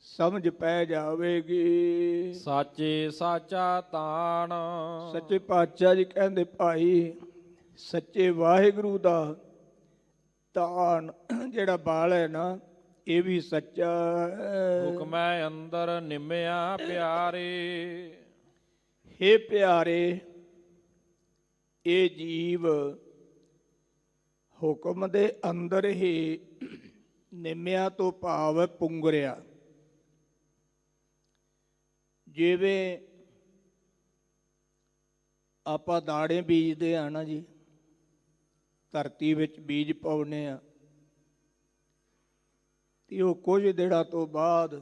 ਸਮਝ ਪੈ ਜਾਵੇਗੀ। ਸਾਚੇ ਸਾਚਾ ਤਾਣ। ਸੱਚੇ ਪਾਤਸ਼ਾਹ ਜੀ ਕਹਿੰਦੇ, ਭਾਈ ਸੱਚੇ ਵਾਹਿਗੁਰੂ ਦਾ ਤਾਣ ਜਿਹੜਾ ਬਾਲ ਹੈ ਨਾ, ਇਹ ਵੀ ਸੱਚਾ ਹੈ। ਹੁਕਮੈ ਅੰਦਰ ਨਿਮਿਆ ਪਿਆਰੇ। ਹੇ ਪਿਆਰੇ, ਇਹ ਜੀਵ ਹੁਕਮ ਦੇ ਅੰਦਰ ਹੀ ਨਿਮਿਆ ਤੋਂ ਭਾਵ ਹੈ ਪੁੰਗਰਿਆ। ਜਿਵੇਂ ਆਪਾਂ ਦਾਣੇ ਬੀਜਦੇ ਆ ਨਾ ਜੀ, ਧਰਤੀ ਵਿੱਚ ਬੀਜ ਪਾਉਂਦੇ ਆ ਤੇ ਉਹ ਕੁਝ ਦਿਨਾਂ ਤੋਂ ਬਾਅਦ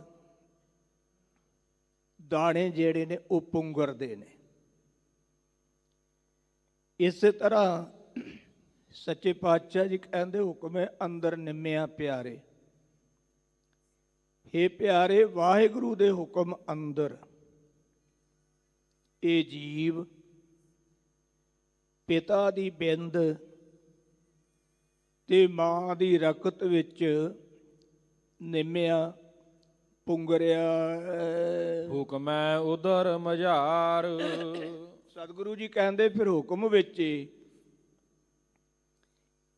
ਦਾਣੇ ਜਿਹੜੇ ਨੇ ਉਹ ਪੁੰਗਰਦੇ ਨੇ। ਇਸੇ ਤਰ੍ਹਾਂ ਸੱਚੇ ਪਾਤਸ਼ਾਹ ਜੀ ਕਹਿੰਦੇ, ਹੁਕਮੇ ਅੰਦਰ ਨਿਮਿਆ ਪਿਆਰੇ। ਹੇ ਪਿਆਰੇ, ਵਾਹਿਗੁਰੂ ਦੇ ਹੁਕਮ ਅੰਦਰ ਇਹ ਜੀਵ ਪਿਤਾ ਦੀ ਬਿੰਦ ਤੇ ਮਾਂ ਦੀ ਰਕਤ ਵਿੱਚ ਨਿੰਮਿਆ ਪੁੰਗਰਿਆ। ਹੁਕਮੈ ਉਦਰ ਮਝਾਰ। ਸਤਿਗੁਰੂ ਜੀ ਕਹਿੰਦੇ ਫਿਰ ਹੁਕਮ ਵਿੱਚ ਹੀ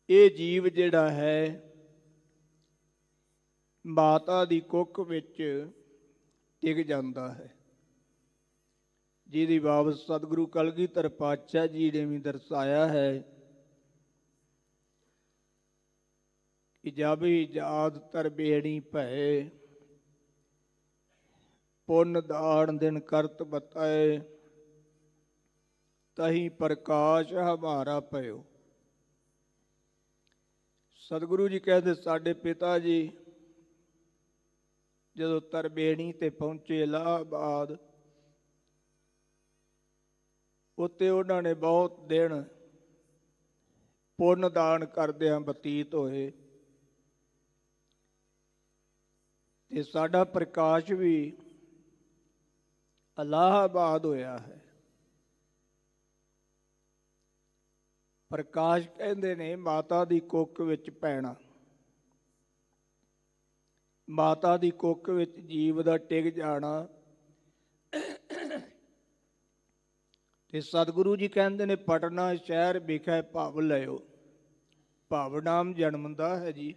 ਇਹ ਜੀਵ ਜਿਹੜਾ ਹੈ ਮਾਤਾ ਦੀ ਕੁੱਖ ਵਿੱਚ ਟਿਕ ਜਾਂਦਾ ਹੈ, ਜਿਹਦੀ ਬਾਬਤ ਸਤਿਗੁਰੂ ਕਲਗੀਧਰ ਪਾਤਸ਼ਾਹ ਜੀ ਨੇ ਵੀ ਦਰਸਾਇਆ ਹੈ ਕਿ ਜਬ ਹੀ ਜਾਤ ਤਰਬੇਣੀ ਭਏ, ਪੁੰਨ ਦਾਨ ਦਿਨ ਕਰਤ ਬਤਾਏ, ਤਹੀਂ ਪ੍ਰਕਾਸ਼ ਹਮਾਰਾ ਭਇਓ। ਸਤਿਗੁਰੂ ਜੀ ਕਹਿੰਦੇ ਸਾਡੇ ਪਿਤਾ ਜੀ ਜਦੋਂ ਤਰਬੇਣੀ ਤੇ ਪਹੁੰਚੇ ਇਲਾਹਾਬਾਦ, ਉੱਤੇ ਉਹਨਾਂ ਨੇ ਬਹੁਤ ਦਿਨ ਪੁੰਨ ਦਾਨ ਕਰਦਿਆਂ ਬਤੀਤ ਹੋਏ ਤੇ ਸਾਡਾ ਪ੍ਰਕਾਸ਼ ਵੀ ਇਲਾਹਾਬਾਦ ਹੋਇਆ ਹੈ। ਪ੍ਰਕਾਸ਼ ਕਹਿੰਦੇ ਨੇ ਮਾਤਾ ਦੀ ਕੁੱਖ ਵਿੱਚ ਪੈਣਾ, ਮਾਤਾ ਦੀ ਕੁੱਖ ਵਿੱਚ ਜੀਵ ਦਾ ਟਿਕ ਜਾਣਾ। ਤੇ ਸਤਿਗੁਰੂ ਜੀ ਕਹਿੰਦੇ ਨੇ ਪਟਨਾ ਸ਼ਹਿਰ ਵਿਖੇ ਭਵ ਲਿਓ। ਭਵ ਨਾਮ ਜਨਮ ਦਾ ਹੈ ਜੀ।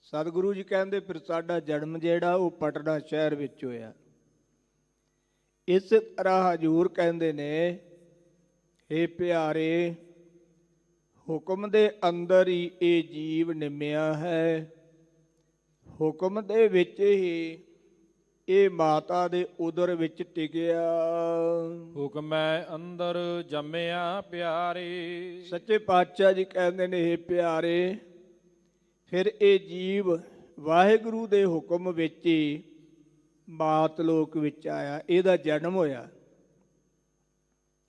ਸਤਿਗੁਰੂ ਜੀ ਕਹਿੰਦੇ ਫਿਰ ਸਾਡਾ ਜਨਮ ਜਿਹੜਾ ਉਹ ਪਟਨਾ ਸ਼ਹਿਰ ਵਿੱਚ ਹੋਇਆ। ਇਸ ਤਰ੍ਹਾਂ ਹਜ਼ੂਰ ਕਹਿੰਦੇ ਨੇ ਹੇ ਪਿਆਰੇ, ਹੁਕਮ ਦੇ ਅੰਦਰ ਹੀ ਇਹ ਜੀਵ ਨਿੰਮਿਆ ਹੈ, ਹੁਕਮ ਦੇ ਵਿੱਚ ਹੀ ਇਹ ਮਾਤਾ ਦੇ ਉਦਰ ਵਿੱਚ ਟਿਕਿਆ। ਹੁਕਮੈ ਅੰਦਰ ਜੰਮਿਆ ਪਿਆਰੇ। ਸੱਚੇ ਪਾਤਸ਼ਾਹ ਜੀ ਕਹਿੰਦੇ ਨੇ ਹੇ ਪਿਆਰੇ, ਫਿਰ ਇਹ ਜੀਵ ਵਾਹਿਗੁਰੂ ਦੇ ਹੁਕਮ ਵਿੱਚ ਹੀ ਮਾਤ ਲੋਕ ਵਿੱਚ ਆਇਆ, ਇਹਦਾ ਜਨਮ ਹੋਇਆ।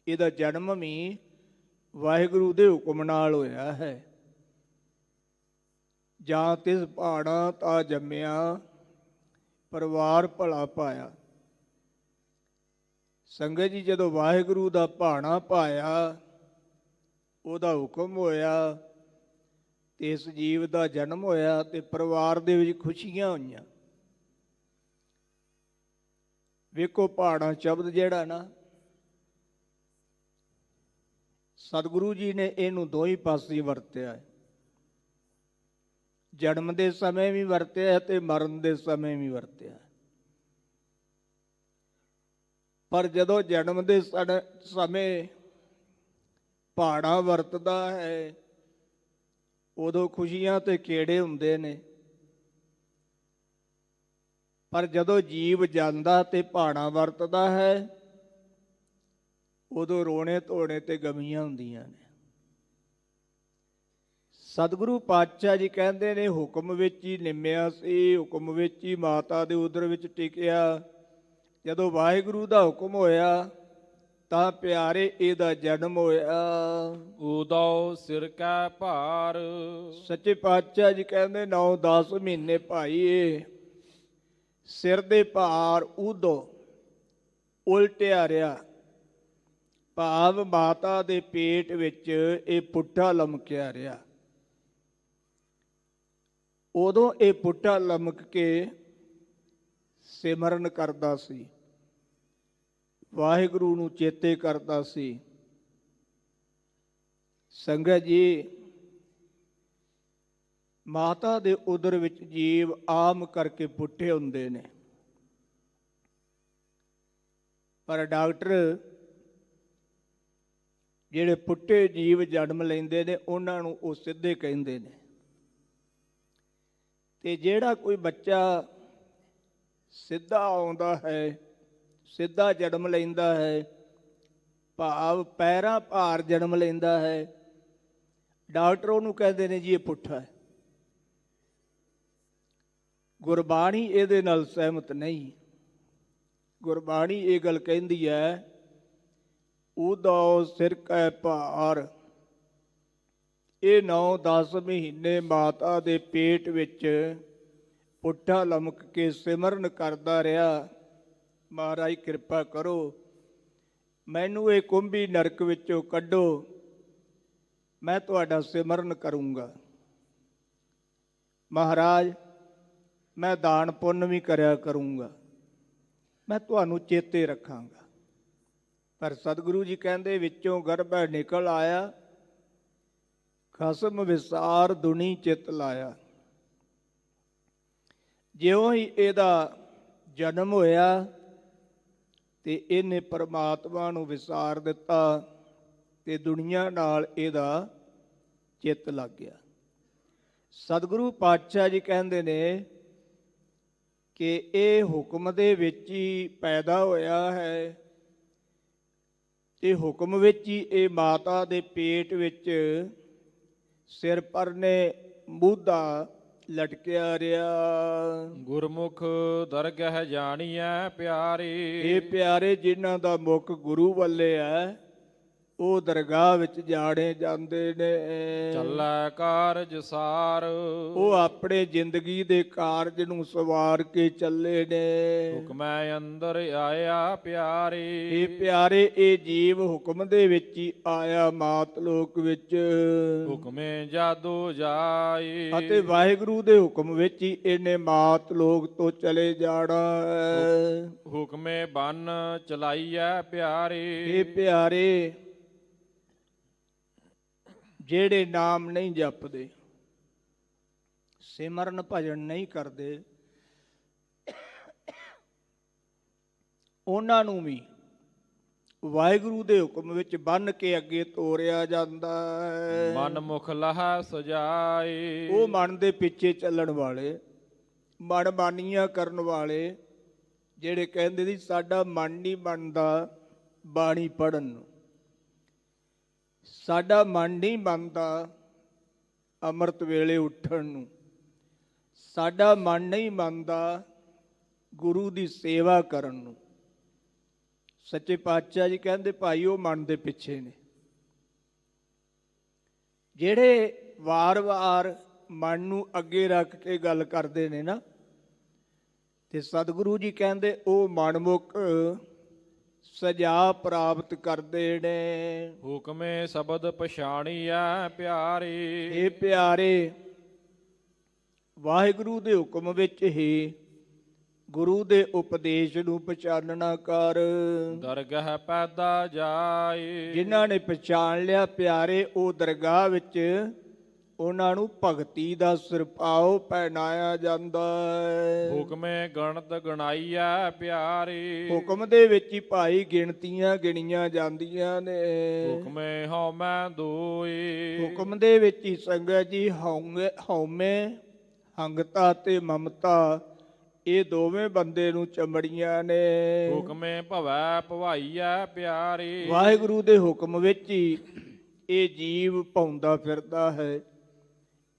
ਇਹਦਾ ਜਨਮ ਵੀ ਵਾਹਿਗੁਰੂ ਦੇ ਹੁਕਮ ਨਾਲ ਹੋਇਆ ਹੈ। ਜਾਂ ਤਿਸ ਭਾਣਾ ਤਾ ਜੰਮਿਆ, ਪਰਿਵਾਰ ਭਲਾ ਪਾਇਆ। ਸੰਗਤ ਜੀ ਜਦੋਂ ਵਾਹਿਗੁਰੂ ਦਾ ਭਾਣਾ ਪਾਇਆ, ਉਹਦਾ ਹੁਕਮ ਹੋਇਆ ਤੇ ਇਸ ਜੀਵ ਦਾ ਜਨਮ ਹੋਇਆ ਤੇ ਪਰਿਵਾਰ ਦੇ ਵਿੱਚ ਖੁਸ਼ੀਆਂ ਹੋਈਆਂ। ਵੇਖੋ ਭਾਣਾ ਸ਼ਬਦ ਜਿਹੜਾ ਨਾ, ਸਤਿਗੁਰੂ ਜੀ ਨੇ ਇਹਨੂੰ ਦੋ ਹੀ ਪਾਸੇ ਵਰਤਿਆ ਹੈ। ਜਨਮ ਦੇ ਸਮੇਂ ਵੀ ਵਰਤਿਆ ਤੇ ਮਰਨ ਦੇ ਸਮੇਂ ਵੀ ਵਰਤਿਆ। ਪਰ ਜਦੋਂ ਜਨਮ ਦੇ ਸਮੇਂ ਭਾਣਾ ਵਰਤਦਾ ਹੈ, ਉਦੋਂ ਖੁਸ਼ੀਆਂ ਤੇ ਖੇੜੇ ਹੁੰਦੇ ਨੇ। ਪਰ ਜਦੋਂ ਜੀਵ ਜਾਂਦਾ ਤੇ ਭਾਣਾ ਵਰਤਦਾ ਹੈ, ਉਦੋਂ ਰੋਣੇ ਧੋਣੇ ਤੇ ਗਮੀਆਂ ਹੁੰਦੀਆਂ ਨੇ। ਸਤਿਗੁਰੂ ਪਾਤਸ਼ਾਹ ਜੀ ਕਹਿੰਦੇ ਨੇ ਹੁਕਮ ਵਿੱਚ ਹੀ ਨਿੰਮਿਆ ਸੀ, ਹੁਕਮ ਵਿੱਚ ਹੀ ਮਾਤਾ ਦੇ ਉਦਰ ਵਿੱਚ ਟਿਕਿਆ। ਜਦੋਂ ਵਾਹਿਗੁਰੂ ਦਾ ਹੁਕਮ ਹੋਇਆ ਤਾਂ ਪਿਆਰੇ ਇਹਦਾ ਜਨਮ ਹੋਇਆ। ਉਦਉ ਸਿਰ ਕੈ ਭਾਰ। ਸੱਚੇ ਪਾਤਸ਼ਾਹ ਜੀ ਕਹਿੰਦੇ 9-10 ਮਹੀਨੇ ਭਾਈ ਇਹ ਸਿਰ ਦੇ ਭਾਰ ਉਦੋਂ ਉਲਟਿਆ ਰਿਹਾ। ਭਾਵ ਮਾਤਾ ਦੇ ਪੇਟ ਵਿੱਚ ਇਹ ਪੁੱਠਾ ਲਮਕਿਆ ਰਿਹਾ। ਉਦੋਂ ਇਹ ਪੁੱਠਾ ਲਮਕ ਕੇ ਸਿਮਰਨ ਕਰਦਾ ਸੀ, ਵਾਹਿਗੁਰੂ ਨੂੰ ਚੇਤੇ ਕਰਦਾ ਸੀ। ਸੰਗਤ ਜੀ, ਮਾਤਾ ਦੇ ਉਦਰ ਵਿੱਚ ਜੀਵ ਆਮ ਕਰਕੇ ਪੁੱਠੇ ਹੁੰਦੇ ਨੇ, ਪਰ ਡਾਕਟਰ ਜਿਹੜੇ ਪੁੱਠੇ ਜੀਵ ਜਨਮ ਲੈਂਦੇ ਨੇ ਉਹਨਾਂ ਨੂੰ ਉਹ ਸਿੱਧੇ ਕਹਿੰਦੇ ਨੇ। ਤੇ ਜਿਹੜਾ ਕੋਈ ਬੱਚਾ ਸਿੱਧਾ ਆਉਂਦਾ ਹੈ, ਸਿੱਧਾ ਜਨਮ ਲੈਂਦਾ ਹੈ, ਭਾਵ ਪੈਰਾਂ ਭਾਰ ਜਨਮ ਲੈਂਦਾ ਹੈ, ਡਾਕਟਰ ਉਹਨੂੰ ਕਹਿੰਦੇ ਨੇ ਜੀ ਇਹ ਪੁੱਠਾ ਹੈ। ਗੁਰਬਾਣੀ ਇਹਦੇ ਨਾਲ ਸਹਿਮਤ ਨਹੀਂ। ਗੁਰਬਾਣੀ ਇਹ ਗੱਲ ਕਹਿੰਦੀ ਹੈ ਉਦਉ ਸਿਰ ਕੈ ਭਾਰ। ਇਹ 9-10 ਮਹੀਨੇ ਮਾਤਾ ਦੇ ਪੇਟ ਵਿੱਚ ਪੁੱਠਾ ਲਮਕ ਕੇ ਸਿਮਰਨ ਕਰਦਾ ਰਿਹਾ। ਮਹਾਰਾਜ ਕਿਰਪਾ ਕਰੋ, ਮੈਨੂੰ ਇਹ ਕੁੰਭੀ ਨਰਕ ਵਿੱਚੋਂ ਕੱਢੋ, ਮੈਂ ਤੁਹਾਡਾ ਸਿਮਰਨ ਕਰੂੰਗਾ। ਮਹਾਰਾਜ ਮੈਂ ਦਾਨ ਪੁੰਨ ਵੀ ਕਰਿਆ ਕਰੂੰਗਾ, ਮੈਂ ਤੁਹਾਨੂੰ ਚੇਤੇ ਰੱਖਾਂਗਾ। ਪਰ ਸਤਿਗੁਰੂ ਜੀ ਕਹਿੰਦੇ ਵਿੱਚੋਂ ਗਰਭੈ ਨਿਕਲ ਆਇਆ, ਖਸਮ ਵਿਸਾਰ ਦੁਨੀ ਚਿਤ ਲਾਇਆ। ਜਿਉਂ ਹੀ ਇਹਦਾ ਜਨਮ ਹੋਇਆ ਤੇ ਇਹਨੇ ਪਰਮਾਤਮਾ ਨੂੰ ਵਿਸਾਰ ਦਿੱਤਾ ਤੇ ਦੁਨੀਆ ਨਾਲ ਇਹਦਾ ਚਿੱਤ ਲੱਗ ਗਿਆ। ਸਤਿਗੁਰੂ ਪਾਤਸ਼ਾਹ ਜੀ ਕਹਿੰਦੇ ਨੇ ਕਿ ਇਹ ਹੁਕਮ ਦੇ ਵਿੱਚ ਹੀ ਪੈਦਾ ਹੋਇਆ ਹੈ ਤੇ ਹੁਕਮ ਵਿੱਚ ਹੀ ਇਹ ਮਾਤਾ ਦੇ ਪੇਟ ਵਿੱਚ ਸਿਰ ਪਰਨੇ ਮੂਧਾ ਲਟਕਿਆ ਰਿਹਾ। ਗੁਰਮੁਖ ਦਰਗਹਿ ਜਾਣੀਐ ਪਿਆਰੇ। ਇਹ ਪਿਆਰੇ ਜਿਨ੍ਹਾਂ ਦਾ ਮੁਖ ਗੁਰੂ ਵੱਲੇ ਹੈ ਉਹ ਦਰਗਾਹ ਵਿੱਚ ਜਾਣੇ ਜਾਂਦੇ ਨੇ। ਚੱਲੈ ਕਾਰਜ ਸਾਰ। ਉਹ ਆਪਣੇ ਜ਼ਿੰਦਗੀ ਦੇ ਕਾਰਜ ਨੂੰ ਸਵਾਰ ਕੇ ਚੱਲੇ ਨੇ। ਹੁਕਮੈ ਅੰਦਰ ਆਇਆ ਪਿਆਰੇ। ਇਹ ਪਿਆਰੇ ਇਹ ਜੀਵ ਹੁਕਮ ਦੇ ਵਿੱਚ ਹੀ ਆਇਆ ਮਾਤ ਲੋਕ ਵਿੱਚ। ਹੁਕਮੇ ਜਾਦੂ ਜਾਏ। ਅਤੇ ਵਾਹਿਗੁਰੂ ਦੇ ਹੁਕਮ ਵਿੱਚ ਹੀ ਇਹਨੇ ਮਾਤ ਲੋਕ ਤੋਂ ਚਲੇ ਜਾਣਾ ਹੈ। ਹੁਕਮੇ ਬੰਨ ਚਲਾਈਐ ਪਿਆਰੇ। ਇਹ ਪਿਆਰੇ ਜਿਹੜੇ ਨਾਮ ਨਹੀਂ ਜਪਦੇ, ਸਿਮਰਨ ਭਜਨ ਨਹੀਂ ਕਰਦੇ, ਉਹਨਾਂ ਨੂੰ ਵੀ ਵਾਹਿਗੁਰੂ ਦੇ ਹੁਕਮ ਵਿੱਚ ਬੰਨ੍ਹ ਕੇ ਅੱਗੇ ਤੋਰਿਆ ਜਾਂਦਾ ਹੈ। ਮਨ ਮੁਖ ਲਹਾ ਸਜਾਏ। ਉਹ ਮਨ ਦੇ ਪਿੱਛੇ ਚੱਲਣ ਵਾਲੇ, ਮਨਮਾਨੀਆਂ ਕਰਨ ਵਾਲੇ, ਜਿਹੜੇ ਕਹਿੰਦੇ ਸੀ ਸਾਡਾ ਮਨ ਨਹੀਂ ਮੰਨਦਾ ਬਾਣੀ ਪੜ੍ਹਨ ਨੂੰ, ਸਾਡਾ ਮਨ ਨਹੀਂ ਮੰਨਦਾ ਅੰਮ੍ਰਿਤ ਵੇਲੇ ਉੱਠਣ ਨੂੰ, ਸਾਡਾ ਮਨ ਨਹੀਂ ਮੰਨਦਾ ਗੁਰੂ ਦੀ ਸੇਵਾ ਕਰਨ ਨੂੰ। ਸੱਚੇ ਪਾਤਸ਼ਾਹ ਜੀ ਕਹਿੰਦੇ ਭਾਈ ਉਹ ਮਨ ਦੇ ਪਿੱਛੇ ਨੇ, ਜਿਹੜੇ ਵਾਰ-ਵਾਰ ਮਨ ਨੂੰ ਅੱਗੇ ਰੱਖ ਕੇ ਗੱਲ ਕਰਦੇ ਨੇ ਨਾ, ਤੇ ਸਤਿਗੁਰੂ ਜੀ ਕਹਿੰਦੇ ਉਹ ਮਨਮੁਖ ਸਜਾ ਪ੍ਰਾਪਤ ਕਰਦੇ ਨੇ। ਹੁਕਮੇ ਸ਼ਬਦ ਪਛਾਣੀਐ ਪਿਆਰੇ। ਇਹ ਪਿਆਰੇ ਵਾਹਿਗੁਰੂ ਦੇ ਹੁਕਮ ਵਿੱਚ ਹੀ ਗੁਰੂ ਦੇ ਉਪਦੇਸ਼ ਨੂੰ ਪਛਾਨਣਾ ਕਰ। ਦਰਗਹਿ ਪੈਦਾ ਜਾਏ। ਜਿਨ੍ਹਾਂ ਨੇ ਪਛਾਣ ਲਿਆ ਪਿਆਰੇ ਉਹ ਦਰਗਾਹ ਵਿੱਚ ਉਹਨਾਂ ਨੂੰ ਭਗਤੀ ਦਾ ਸਿਰਪਾਓ ਪਹਿਨਾਇਆ ਜਾਂਦਾ ਹੈ। ਹੁਕਮੇ ਗਣਤ ਗਣਾਈਐ ਪਿਆਰੇ। ਹੁਕਮ ਦੇ ਵਿੱਚ ਹੀ ਭਾਈ ਗਿਣਤੀਆਂ ਗਿਣੀਆਂ ਜਾਂਦੀਆਂ ਨੇ। ਹੁਕਮੇ ਹਉਮੈ ਦੋਈ। ਹੁਕਮ ਦੇ ਵਿੱਚ ਹੀ ਸੰਗਤ ਜੀ ਹਉਮੈ, ਹੰਗਤਾ ਤੇ ਮਮਤਾ ਇਹ ਦੋਵੇਂ ਬੰਦੇ ਨੂੰ ਚਮੜੀਆਂ ਨੇ। ਹੁਕਮੇ ਭਵੈ ਭਵਾਈਐ ਪਿਆਰੇ। ਵਾਹਿਗੁਰੂ ਦੇ ਹੁਕਮ ਵਿੱਚ ਹੀ ਇਹ ਜੀਵ ਭੌਂਦਾ ਫਿਰਦਾ ਹੈ,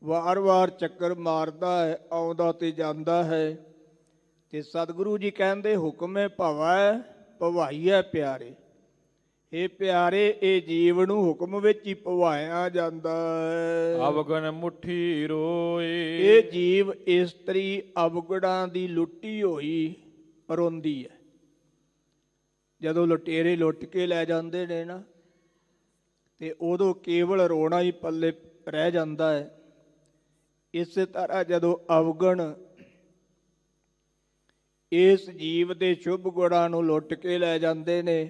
ਵਾਰ-ਵਾਰ ਚੱਕਰ ਮਾਰਦਾ ਹੈ, ਆਉਂਦਾ ਤੇ ਜਾਂਦਾ ਹੈ। ਤੇ ਸਤਿਗੁਰੂ ਜੀ ਕਹਿੰਦੇ ਹੁਕਮੇ ਭਵੈ ਭਵਾਈਐ ਪਿਆਰੇ। ਇਹ ਪਿਆਰੇ ਇਹ ਜੀਵ ਨੂੰ ਹੁਕਮ ਵਿੱਚ ਹੀ ਭਵਾਇਆ ਜਾਂਦਾ ਹੈ। ਅਵਗਨ ਮੁਠੀ ਰੋਏ। ਇਹ ਜੀਵ ਇਸਤਰੀ ਅਵਗੜਾਂ ਦੀ ਲੁੱਟੀ ਹੋਈ ਰੋਂਦੀ ਹੈ। ਜਦੋਂ ਲੁਟੇਰੇ ਲੁੱਟ ਕੇ ਲੈ ਜਾਂਦੇ ਨੇ ਨਾ, ਤੇ ਉਦੋਂ ਕੇਵਲ ਰੋਣਾ ਹੀ ਪੱਲੇ ਰਹਿ ਜਾਂਦਾ ਹੈ। ਇਸੇ ਤਰ੍ਹਾਂ ਜਦੋਂ ਅਵਗਣ ਇਸ ਜੀਵ ਦੇ ਸ਼ੁਭ ਗੁਣਾਂ ਨੂੰ ਲੁੱਟ ਕੇ ਲੈ ਜਾਂਦੇ ਨੇ,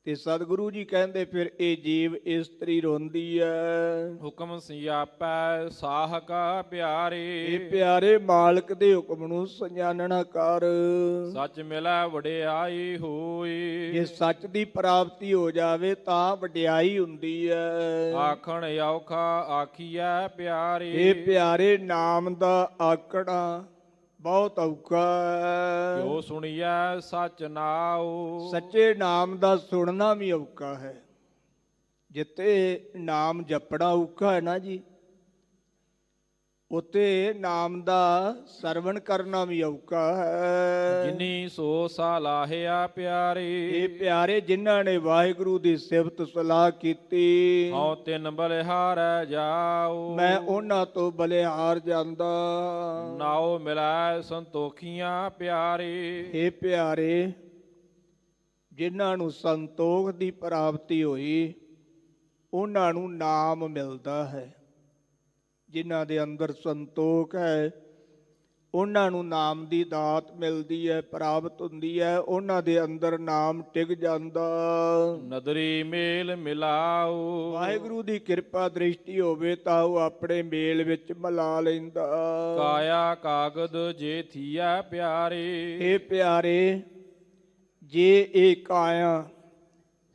ਤੇ ਸਤਿਗੁਰੂ ਜੀ ਕਹਿੰਦੇ ਫਿਰ ਇਹ ਜੀਵ ਇਸਤਰੀ ਰੋਂਦੀ ਹੈ। ਹੁਕਮ ਸਿਆਪੈ ਸਾਹਕਾ ਪਿਆਰੇ। ਇਹ ਪਿਆਰੇ ਮਾਲਕ ਦੇ ਹੁਕਮ ਨੂੰ ਸੰਜਾਨਣਾ ਕਰ। ਸੱਚ ਮਿਲੈ ਵਡਿਆਈ ਹੋਈ। ਜੇ ਸੱਚ ਦੀ ਪ੍ਰਾਪਤੀ ਹੋ ਜਾਵੇ ਤਾਂ ਵਡਿਆਈ ਹੁੰਦੀ ਹੈ। ਆਖਣ ਔਖਾ ਆਖੀਐ ਪਿਆਰੇ। ਇਹ ਪਿਆਰੇ ਨਾਮ ਦਾ ਆਖਣਾ ਬਹੁਤ ਔਖਾ ਹੈ। ਜੋ ਸੁਣੀਐ ਸੱਚ ਨਾਉ। ਸੱਚੇ ਨਾਮ ਦਾ ਸੁਣਨਾ ਵੀ ਔਖਾ ਹੈ। ਜਿੱਤੇ ਨਾਮ ਜਪਣਾ ਔਖਾ ਹੈ ਨਾ ਜੀ, ਉੱਤੇ ਨਾਮ ਦਾ ਸਰਵਣ ਕਰਨਾ ਵੀ ਔਖਾ ਹੈ। ਜਿਨੀ ਸੋ ਸਲਾਹਿਆ ਪਿਆਰੇ। ਇਹ ਪਿਆਰੇ ਜਿਨ੍ਹਾਂ ਨੇ ਵਾਹਿਗੁਰੂ ਦੀ ਸਿਫਤ ਸਲਾਹ ਕੀਤੀ, ਹਉ ਤਿਨ ਬਲਿਹਾਰੈ ਜਾਉ। ਮੈਂ ਉਹਨਾਂ ਤੋਂ ਬਲਿਹਾਰ ਜਾਂਦਾ। ਨਾਉ ਮਿਲੈ ਸੰਤੋਖੀਆਂ ਪਿਆਰੇ। ਇਹ ਪਿਆਰੇ ਜਿਨ੍ਹਾਂ ਨੂੰ ਸੰਤੋਖ ਦੀ ਪ੍ਰਾਪਤੀ ਹੋਈ ਉਹਨਾਂ ਨੂੰ ਨਾਮ ਮਿਲਦਾ ਹੈ। ਜਿਨ੍ਹਾਂ ਦੇ ਅੰਦਰ ਸੰਤੋਖ ਹੈ, ਉਹਨਾਂ ਨੂੰ ਨਾਮ ਦੀ ਦਾਤ ਮਿਲਦੀ ਹੈ, ਪ੍ਰਾਪਤ ਹੁੰਦੀ ਹੈ, ਉਹਨਾਂ ਦੇ ਅੰਦਰ ਨਾਮ ਟਿਕ ਜਾਂਦਾ। ਨਦਰੀ ਮੇਲ ਮਿਲਾਓ। ਵਾਹਿਗੁਰੂ ਦੀ ਕਿਰਪਾ ਦ੍ਰਿਸ਼ਟੀ ਹੋਵੇ ਤਾਂ ਉਹ ਆਪਣੇ ਮੇਲ ਵਿੱਚ ਮਿਲਾ ਲੈਂਦਾ। ਕਾਇਆ ਕਾਗਦ ਜੇ ਥੀਆ ਪਿਆਰੇ। ਇਹ ਪਿਆਰੇ, ਜੇ ਇਹ ਕਾਇਆ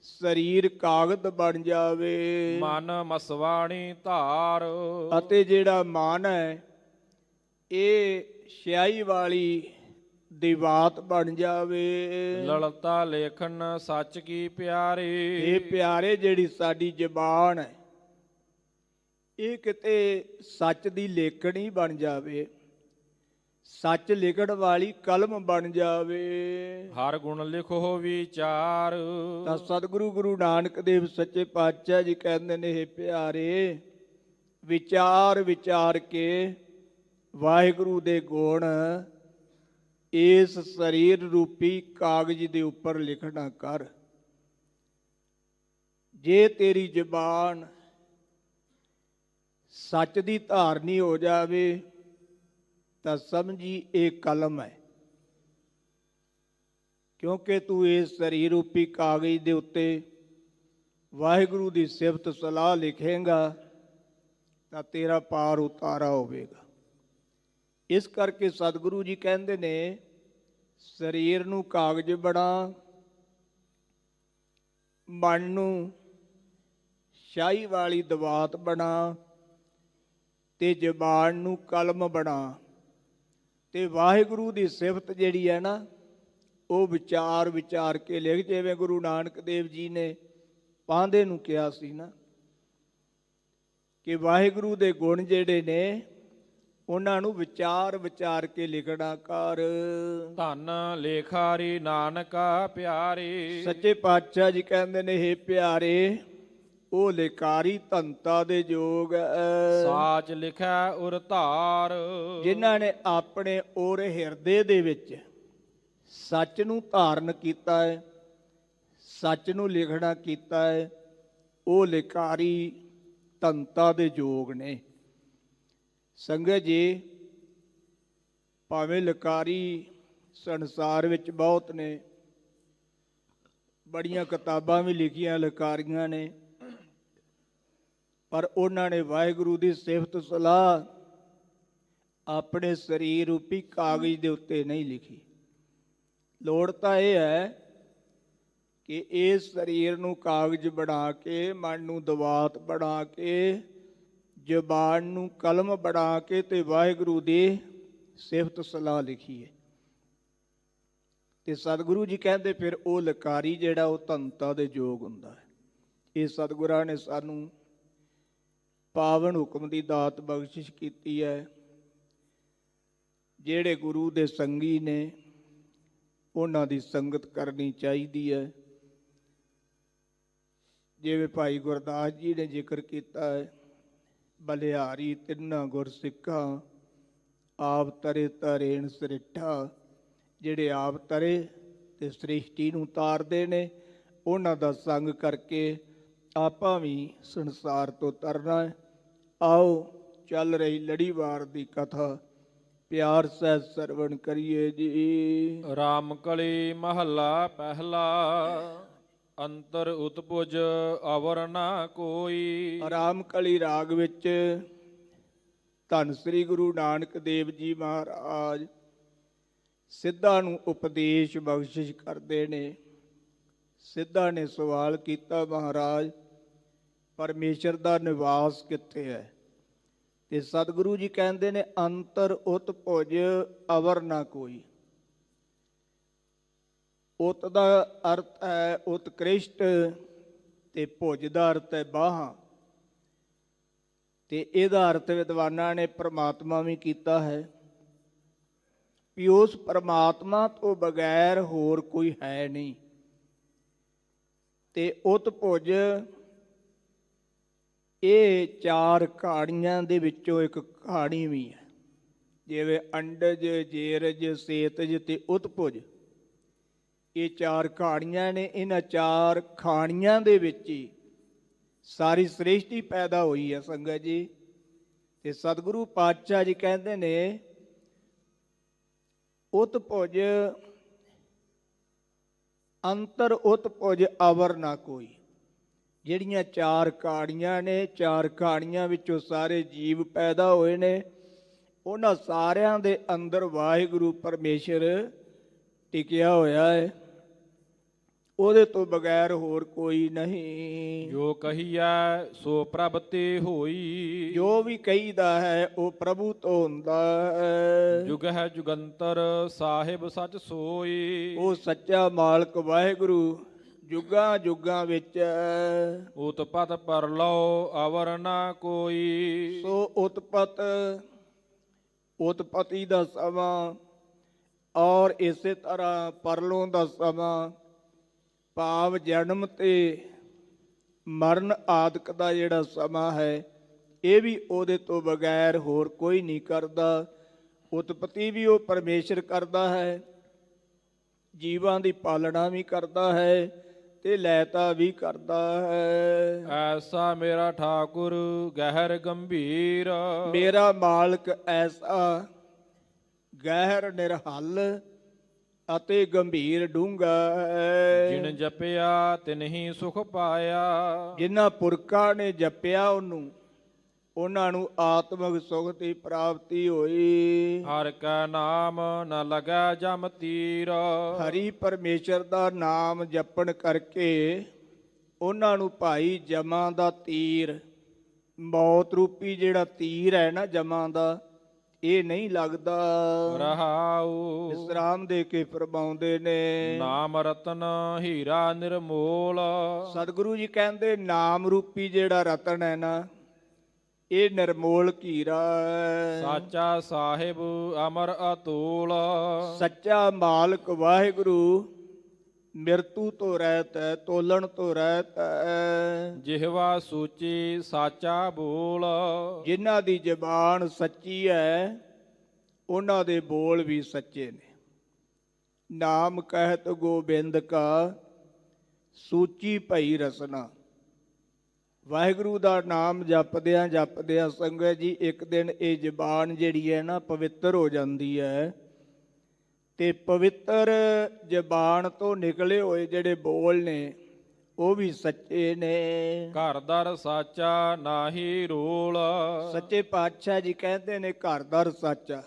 ਸਰੀਰ ਕਾਗਦ ਬਣ ਜਾਵੇ ਮਨ ਮਸਵਾਣੀ ਧਾਰ। ਅਤੇ ਜਿਹੜਾ ਮਨ ਹੈ ਇਹ ਸਿਆਹੀ ਵਾਲੀ ਦੀਵਾਤ ਬਣ ਜਾਵੇ। ਲਲਤਾ ਲੇਖਨ ਸੱਚ ਕੀ ਪਿਆਰੇ। ਇਹ ਪਿਆਰੇ, ਜਿਹੜੀ ਸਾਡੀ ਜ਼ਬਾਨ ਹੈ ਇਹ ਕਿਤੇ ਸੱਚ ਦੀ ਲੇਖਣੀ ਬਣ ਜਾਵੇ, ਸੱਚ ਲਿਖਣ ਵਾਲੀ ਕਲਮ ਬਣ ਜਾਵੇ। ਹਰ ਗੁਣ ਲਿਖੋ ਵਿਚਾਰ। ਤਾਂ ਸਤਿਗੁਰੂ ਗੁਰੂ ਨਾਨਕ ਦੇਵ ਸੱਚੇ ਪਾਤਸ਼ਾਹ ਜੀ ਕਹਿੰਦੇ ਨੇ, ਇਹ ਪਿਆਰੇ ਵਿਚਾਰ ਵਿਚਾਰ ਕੇ ਵਾਹਿਗੁਰੂ ਦੇ ਗੁਣ ਇਸ ਸਰੀਰ ਰੂਪੀ ਕਾਗਜ਼ ਦੇ ਉੱਪਰ ਲਿਖਣਾ ਕਰ। ਜੇ ਤੇਰੀ ਜ਼ਬਾਨ ਸੱਚ ਦੀ ਧਾਰਨੀ ਹੋ ਜਾਵੇ ਤਾਂ ਸਮਝੀ ਇਹ ਕਲਮ ਹੈ, ਕਿਉਂਕਿ ਤੂੰ ਇਸ ਸਰੀਰ ਰੂਪੀ ਕਾਗਜ਼ ਦੇ ਉੱਤੇ ਵਾਹਿਗੁਰੂ ਦੀ ਸਿਫਤ ਸਲਾਹ ਲਿਖੇਂਗਾ ਤਾਂ ਤੇਰਾ ਪਾਰ ਉਤਾਰਾ ਹੋਵੇਗਾ। ਇਸ ਕਰਕੇ ਸਤਿਗੁਰੂ ਜੀ ਕਹਿੰਦੇ ਨੇ, ਸਰੀਰ ਨੂੰ ਕਾਗਜ਼ ਬਣਾ, ਮਨ ਨੂੰ ਸ਼ਾਹੀ ਵਾਲੀ ਦਵਾਤ ਬਣਾ, ਤੇ ਜ਼ਬਾਨ ਨੂੰ ਕਲਮ ਬਣਾ, ਤੇ ਵਾਹਿਗੁਰੂ ਦੀ ਸਿਫਤ ਜਿਹੜੀ ਹੈ ਨਾ ਉਹ ਵਿਚਾਰ ਵਿਚਾਰ ਕੇ ਲਿਖ। ਜਿਵੇਂ ਗੁਰੂ ਨਾਨਕ ਦੇਵ ਜੀ ਨੇ ਪਾਂਧੇ ਨੂੰ ਕਿਹਾ ਸੀ ਨਾ ਕਿ ਵਾਹਿਗੁਰੂ ਦੇ ਗੁਣ ਜਿਹੜੇ ਨੇ ਉਹਨਾਂ ਨੂੰ ਵਿਚਾਰ ਵਿਚਾਰ ਕੇ ਲਿਖਣਾ ਕਰ। ਧੰਨ ਲੇਖਾਰੀ ਨਾਨਕਾ ਪਿਆਰੇ। ਸੱਚੇ ਪਾਤਸ਼ਾਹ ਜੀ ਕਹਿੰਦੇ ਨੇ, ਹੇ ਪਿਆਰੇ, ਉਹ ਲੇਖਾਰੀ ਧੰਤਾ ਦੇ ਜੋਗ ਸਾਚ ਲਿਖੈ ਉਰ ਧਾਰ। ਜਿਨ੍ਹਾਂ ਨੇ ਆਪਣੇ ਔਰ ਹਿਰਦੇ ਦੇ ਵਿੱਚ ਸੱਚ ਨੂੰ ਧਾਰਨ ਕੀਤਾ ਹੈ, ਸੱਚ ਨੂੰ ਲਿਖਣਾ ਕੀਤਾ ਹੈ, ਉਹ ਲੇਖਾਰੀ ਧੰਤਾ ਦੇ ਜੋਗ ਨੇ। ਸੰਗਤ ਜੀ, ਭਾਵੇਂ ਲੇਖਾਰੀ ਸੰਸਾਰ ਵਿੱਚ ਬਹੁਤ ਨੇ, ਬੜੀਆਂ ਕਿਤਾਬਾਂ ਵੀ ਲਿਖੀਆਂ ਲੇਖਾਰੀਆਂ ਨੇ, ਪਰ ਉਹਨਾਂ ਨੇ ਵਾਹਿਗੁਰੂ ਦੀ ਸਿਫਤ ਸਲਾਹ ਆਪਣੇ ਸਰੀਰ ਰੂਪੀ ਕਾਗਜ਼ ਦੇ ਉੱਤੇ ਨਹੀਂ ਲਿਖੀ। ਲੋੜ ਤਾਂ ਇਹ ਹੈ ਕਿ ਇਸ ਸਰੀਰ ਨੂੰ ਕਾਗਜ਼ ਬਣਾ ਕੇ, ਮਨ ਨੂੰ ਦਵਾਤ ਬਣਾ ਕੇ, ਜ਼ਬਾਨ ਨੂੰ ਕਲਮ ਬਣਾ ਕੇ ਤੇ ਵਾਹਿਗੁਰੂ ਦੀ ਸਿਫਤ ਸਲਾਹ ਲਿਖੀਏ। ਤੇ ਸਤਿਗੁਰੂ ਜੀ ਕਹਿੰਦੇ ਫਿਰ ਉਹ ਲੇਖਾਰੀ ਜਿਹੜਾ ਉਹ ਧੰਤਾ ਦੇ ਯੋਗ ਹੁੰਦਾ ਹੈ। ਇਹ ਸਤਿਗੁਰਾਂ ਨੇ ਸਾਨੂੰ ਪਾਵਨ ਹੁਕਮ ਦੀ ਦਾਤ ਬਖਸ਼ਿਸ਼ ਕੀਤੀ ਹੈ। ਜਿਹੜੇ ਗੁਰੂ ਦੇ ਸੰਗੀ ਨੇ ਉਹਨਾਂ ਦੀ ਸੰਗਤ ਕਰਨੀ ਚਾਹੀਦੀ ਹੈ। ਜਿਵੇਂ ਭਾਈ ਗੁਰਦਾਸ ਜੀ ਨੇ ਜ਼ਿਕਰ ਕੀਤਾ ਹੈ, ਬਲਿਹਾਰੀ ਤਿੰਨਾ ਗੁਰ ਸਿੱਖਾਂ, ਆਪ ਤਰੇ ਤਰੇਣ ਸ੍ਰਿਠਾ। ਜਿਹੜੇ ਆਪ ਤਰੇ ਤੇ ਸ੍ਰਿਸ਼ਟੀ ਨੂੰ ਤਾਰਦੇ ਨੇ, ਉਹਨਾਂ ਦਾ ਸੰਗ ਕਰਕੇ ਆਪਾਂ ਵੀ ਸੰਸਾਰ ਤੋਂ ਤਰਨਾ ਹੈ। ਆਓ ਚੱਲ ਰਹੀ ਲੜੀਵਾਰ ਦੀ ਕਥਾ ਪਿਆਰ ਸਹਿਤ ਸਰਵਣ ਕਰੀਏ ਜੀ। ਰਾਮ ਕਲੀ ਮਹੱਲਾ ਪਹਿਲਾ। ਅੰਤਰ ਉਤਪੁਜ ਅਵਰ ਨਾ ਕੋਈ। ਰਾਮ ਕਲੀ ਰਾਗ ਵਿੱਚ ਧੰਨ ਸ੍ਰੀ ਗੁਰੂ ਨਾਨਕ ਦੇਵ ਜੀ ਮਹਾਰਾਜ ਸਿੱਧਾ ਨੂੰ ਉਪਦੇਸ਼ ਬਖਸ਼ਿਸ਼ ਕਰਦੇ ਨੇ। ਸਿੱਧਾ ਨੇ ਸਵਾਲ ਕੀਤਾ, ਮਹਾਰਾਜ ਪਰਮੇਸ਼ਰ ਦਾ ਨਿਵਾਸ ਕਿੱਥੇ ਹੈ? ਤੇ ਸਤਿਗੁਰੂ ਜੀ ਕਹਿੰਦੇ ਨੇ, ਅੰਤਰ ਉਤਪੁਜ ਅਵਰ ਨਾ ਕੋਈ। ਉਤ ਦਾ ਅਰਥ ਹੈ ਉਤਕ੍ਰਿਸ਼ਟ ਤੇ ਭੁਜ ਦਾ ਅਰਥ ਹੈ ਬਾਹਾਂ। ਤੇ ਇਹਦਾ ਅਰਥ ਵਿਦਵਾਨਾਂ ਨੇ ਪ੍ਰਮਾਤਮਾ ਵੀ ਕੀਤਾ ਹੈ ਵੀ ਉਸ ਪ੍ਰਮਾਤਮਾ ਤੋਂ ਬਗੈਰ ਹੋਰ ਕੋਈ ਹੈ ਨਹੀਂ। ਤੇ ਉਤਪੁਜ ਇਹ ਚਾਰ ਕਹਾਣੀਆਂ ਦੇ ਵਿੱਚੋਂ ਇੱਕ ਕਹਾਣੀ ਵੀ ਹੈ। ਜਿਵੇਂ ਅੰਡਜ, ਜੇਰਜ, ਸੇਤਜ ਤੇ ਉਤਪੁਜ, ਇਹ ਚਾਰ ਕਹਾਣੀਆਂ ਨੇ। ਇਹਨਾਂ ਚਾਰ ਕਹਾਣੀਆਂ ਦੇ ਵਿੱਚ ਹੀ ਸਾਰੀ ਸ੍ਰਿਸ਼ਟੀ ਪੈਦਾ ਹੋਈ ਹੈ। ਸੰਗਤ ਜੀ, ਤੇ ਸਤਿਗੁਰੂ ਪਾਤਸ਼ਾਹ ਜੀ ਕਹਿੰਦੇ ਨੇ ਉਤ ਭੁਜ ਅੰਤਰ ਉਤ ਭੁਜ ਅਵਰ ਨਾ ਕੋਈ। ਜਿਹੜੀਆਂ ਚਾਰ ਕਾੜੀਆਂ ਨੇ, ਚਾਰ ਕਾੜੀਆਂ ਵਿੱਚੋਂ ਸਾਰੇ ਜੀਵ ਪੈਦਾ ਹੋਏ ਨੇ, ਉਹਨਾਂ ਸਾਰਿਆਂ ਦੇ ਅੰਦਰ ਵਾਹਿਗੁਰੂ ਪਰਮੇਸ਼ਰ ਟਿਕਿਆ ਹੋਇਆ ਹੈ। ਉਹਦੇ ਤੋਂ ਬਗੈਰ ਹੋਰ ਕੋਈ ਨਹੀਂ। ਜੋ ਕਹੀਐ ਸੋ ਪ੍ਰਭ ਤੇ ਹੋਈ। ਜੋ ਵੀ ਕਹੀਦਾ ਹੈ ਉਹ ਪ੍ਰਭੂ ਤੋਂ ਹੁੰਦਾ ਹੈ। ਜੁਗ ਹੈ ਜੁਗੰਤਰ ਸਾਹਿਬ ਸਚ ਸੋਈ। ਉਹ ਸੱਚਾ ਮਾਲਕ ਵਾਹਿਗੁਰੂ ਜੁਗਾਂ ਜੁਗਾਂ ਵਿੱਚ ਉਤਪਤ ਪਰਲੋ ਅਵਰ ਨਾ ਕੋਈ। ਸੋ ਉਤਪਤੀ ਦਾ ਸਮਾਂ ਔਰ ਇਸੇ ਤਰ੍ਹਾਂ ਪਰਲੋਂ ਦਾ ਸਮਾਂ, ਭਾਵ ਜਨਮ ਤੇ ਮਰਨ ਆਦਿਕ ਦਾ ਜਿਹੜਾ ਸਮਾਂ ਹੈ, ਇਹ ਵੀ ਉਹਦੇ ਤੋਂ ਬਗੈਰ ਹੋਰ ਕੋਈ ਨਹੀਂ ਕਰਦਾ। ਉਤਪਤੀ ਵੀ ਉਹ ਪਰਮੇਸ਼ਰ ਕਰਦਾ ਹੈ, ਜੀਵਾਂ ਦੀ ਪਾਲਣਾ ਵੀ ਕਰਦਾ ਹੈ ਤੇ ਲੈਤਾ ਵੀ ਕਰਦਾ ਹੈ। ਐਸਾ ਮੇਰਾ ਠਾਕੁਰ ਗਹਿਰ ਗੰਭੀਰ। ਮੇਰਾ ਮਾਲਕ ਐਸਾ ਗਹਿਰ ਨਿਰਹਲ ਅਤੇ ਗੰਭੀਰ ਡੂੰਘਾ ਹੈ। ਜਿਨ ਜਪਿਆ ਤਿਨਹੀ ਸੁਖ ਪਾਇਆ। ਜਿਨ੍ਹਾਂ ਪੁਰਖਾਂ ਨੇ ਜਪਿਆ ਉਹਨੂੰ, ਉਹਨਾਂ ਨੂੰ ਆਤਮਿਕ ਸੁਖ ਦੀ ਪ੍ਰਾਪਤੀ ਹੋਈ। ਹਰ ਕਾ ਨਾਮ ਨ ਲਗੈ ਜਮ ਤੀਰ। ਹਰੀ ਪਰਮੇਸ਼ਰ ਦਾ ਨਾਮ ਜਪਣ ਕਰਕੇ ਉਹਨਾਂ ਨੂੰ ਭਾਈ ਜਮਾਂ ਦਾ ਤੀਰ, ਮੌਤ ਰੂਪੀ ਜਿਹੜਾ ਤੀਰ ਹੈ ਨਾ ਜਮਾਂ ਦਾ, ਇਹ ਨਹੀਂ ਲੱਗਦਾ। ਰਹਾਉ ਵਿਸਰਾਮ ਦੇ ਕੇ ਫਰਮਾਉਂਦੇ ਨੇ, ਨਾਮ ਰਤਨ ਹੀਰਾ ਨਿਰਮੋਲ। ਸਤਿਗੁਰੂ ਜੀ ਕਹਿੰਦੇ ਨਾਮ ਰੂਪੀ ਜਿਹੜਾ ਰਤਨ ਹੈ ਨਾ, ਇਹ ਨਿਰਮੋਲ ਹੀਰਾ ਹੈ। ਸਾਚਾ ਸਾਹਿਬ ਅਮਰ ਅਤੁਲ। ਸੱਚਾ ਮਾਲਕ ਵਾਹਿਗੁਰੂ ਮਿਰਤੂ ਤੋਂ ਰਹਿਤ ਹੈ, ਤੋਲਣ ਤੋਂ ਰਹਿਤ ਹੈ। ਜਿਹਵਾ ਸੂਚੀ ਸਾਚਾ ਬੋਲ। ਜਿਨ੍ਹਾਂ ਦੀ ਜ਼ਬਾਨ ਸੱਚੀ ਹੈ, ਉਹਨਾਂ ਦੇ ਬੋਲ ਵੀ ਸੱਚੇ ਨੇ। ਨਾਮ ਕਹਿਤ ਗੋਬਿੰਦ ਕਾ ਸੂਚੀ ਭਈ ਰਸਨਾ। ਵਾਹਿਗੁਰੂ ਦਾ ਨਾਮ ਜਪਦਿਆਂ ਸੰਗਤ ਜੀ, ਇੱਕ ਦਿਨ ਇਹ ਜ਼ਬਾਨ ਜਿਹੜੀ ਹੈ ਨਾ ਪਵਿੱਤਰ ਹੋ ਜਾਂਦੀ ਹੈ, ਤੇ ਪਵਿੱਤਰ ਜ਼ਬਾਨ ਤੋਂ ਨਿਕਲੇ ਹੋਏ ਜਿਹੜੇ ਬੋਲ ਨੇ ਉਹ ਵੀ ਸੱਚੇ ਨੇ। ਘਰ ਦਰ ਸਾਚਾ ਨਾਹੀ ਰੋਲ। ਸੱਚੇ ਪਾਤਸ਼ਾਹ ਜੀ ਕਹਿੰਦੇ ਨੇ ਘਰ ਦਰ ਸਾਚਾ।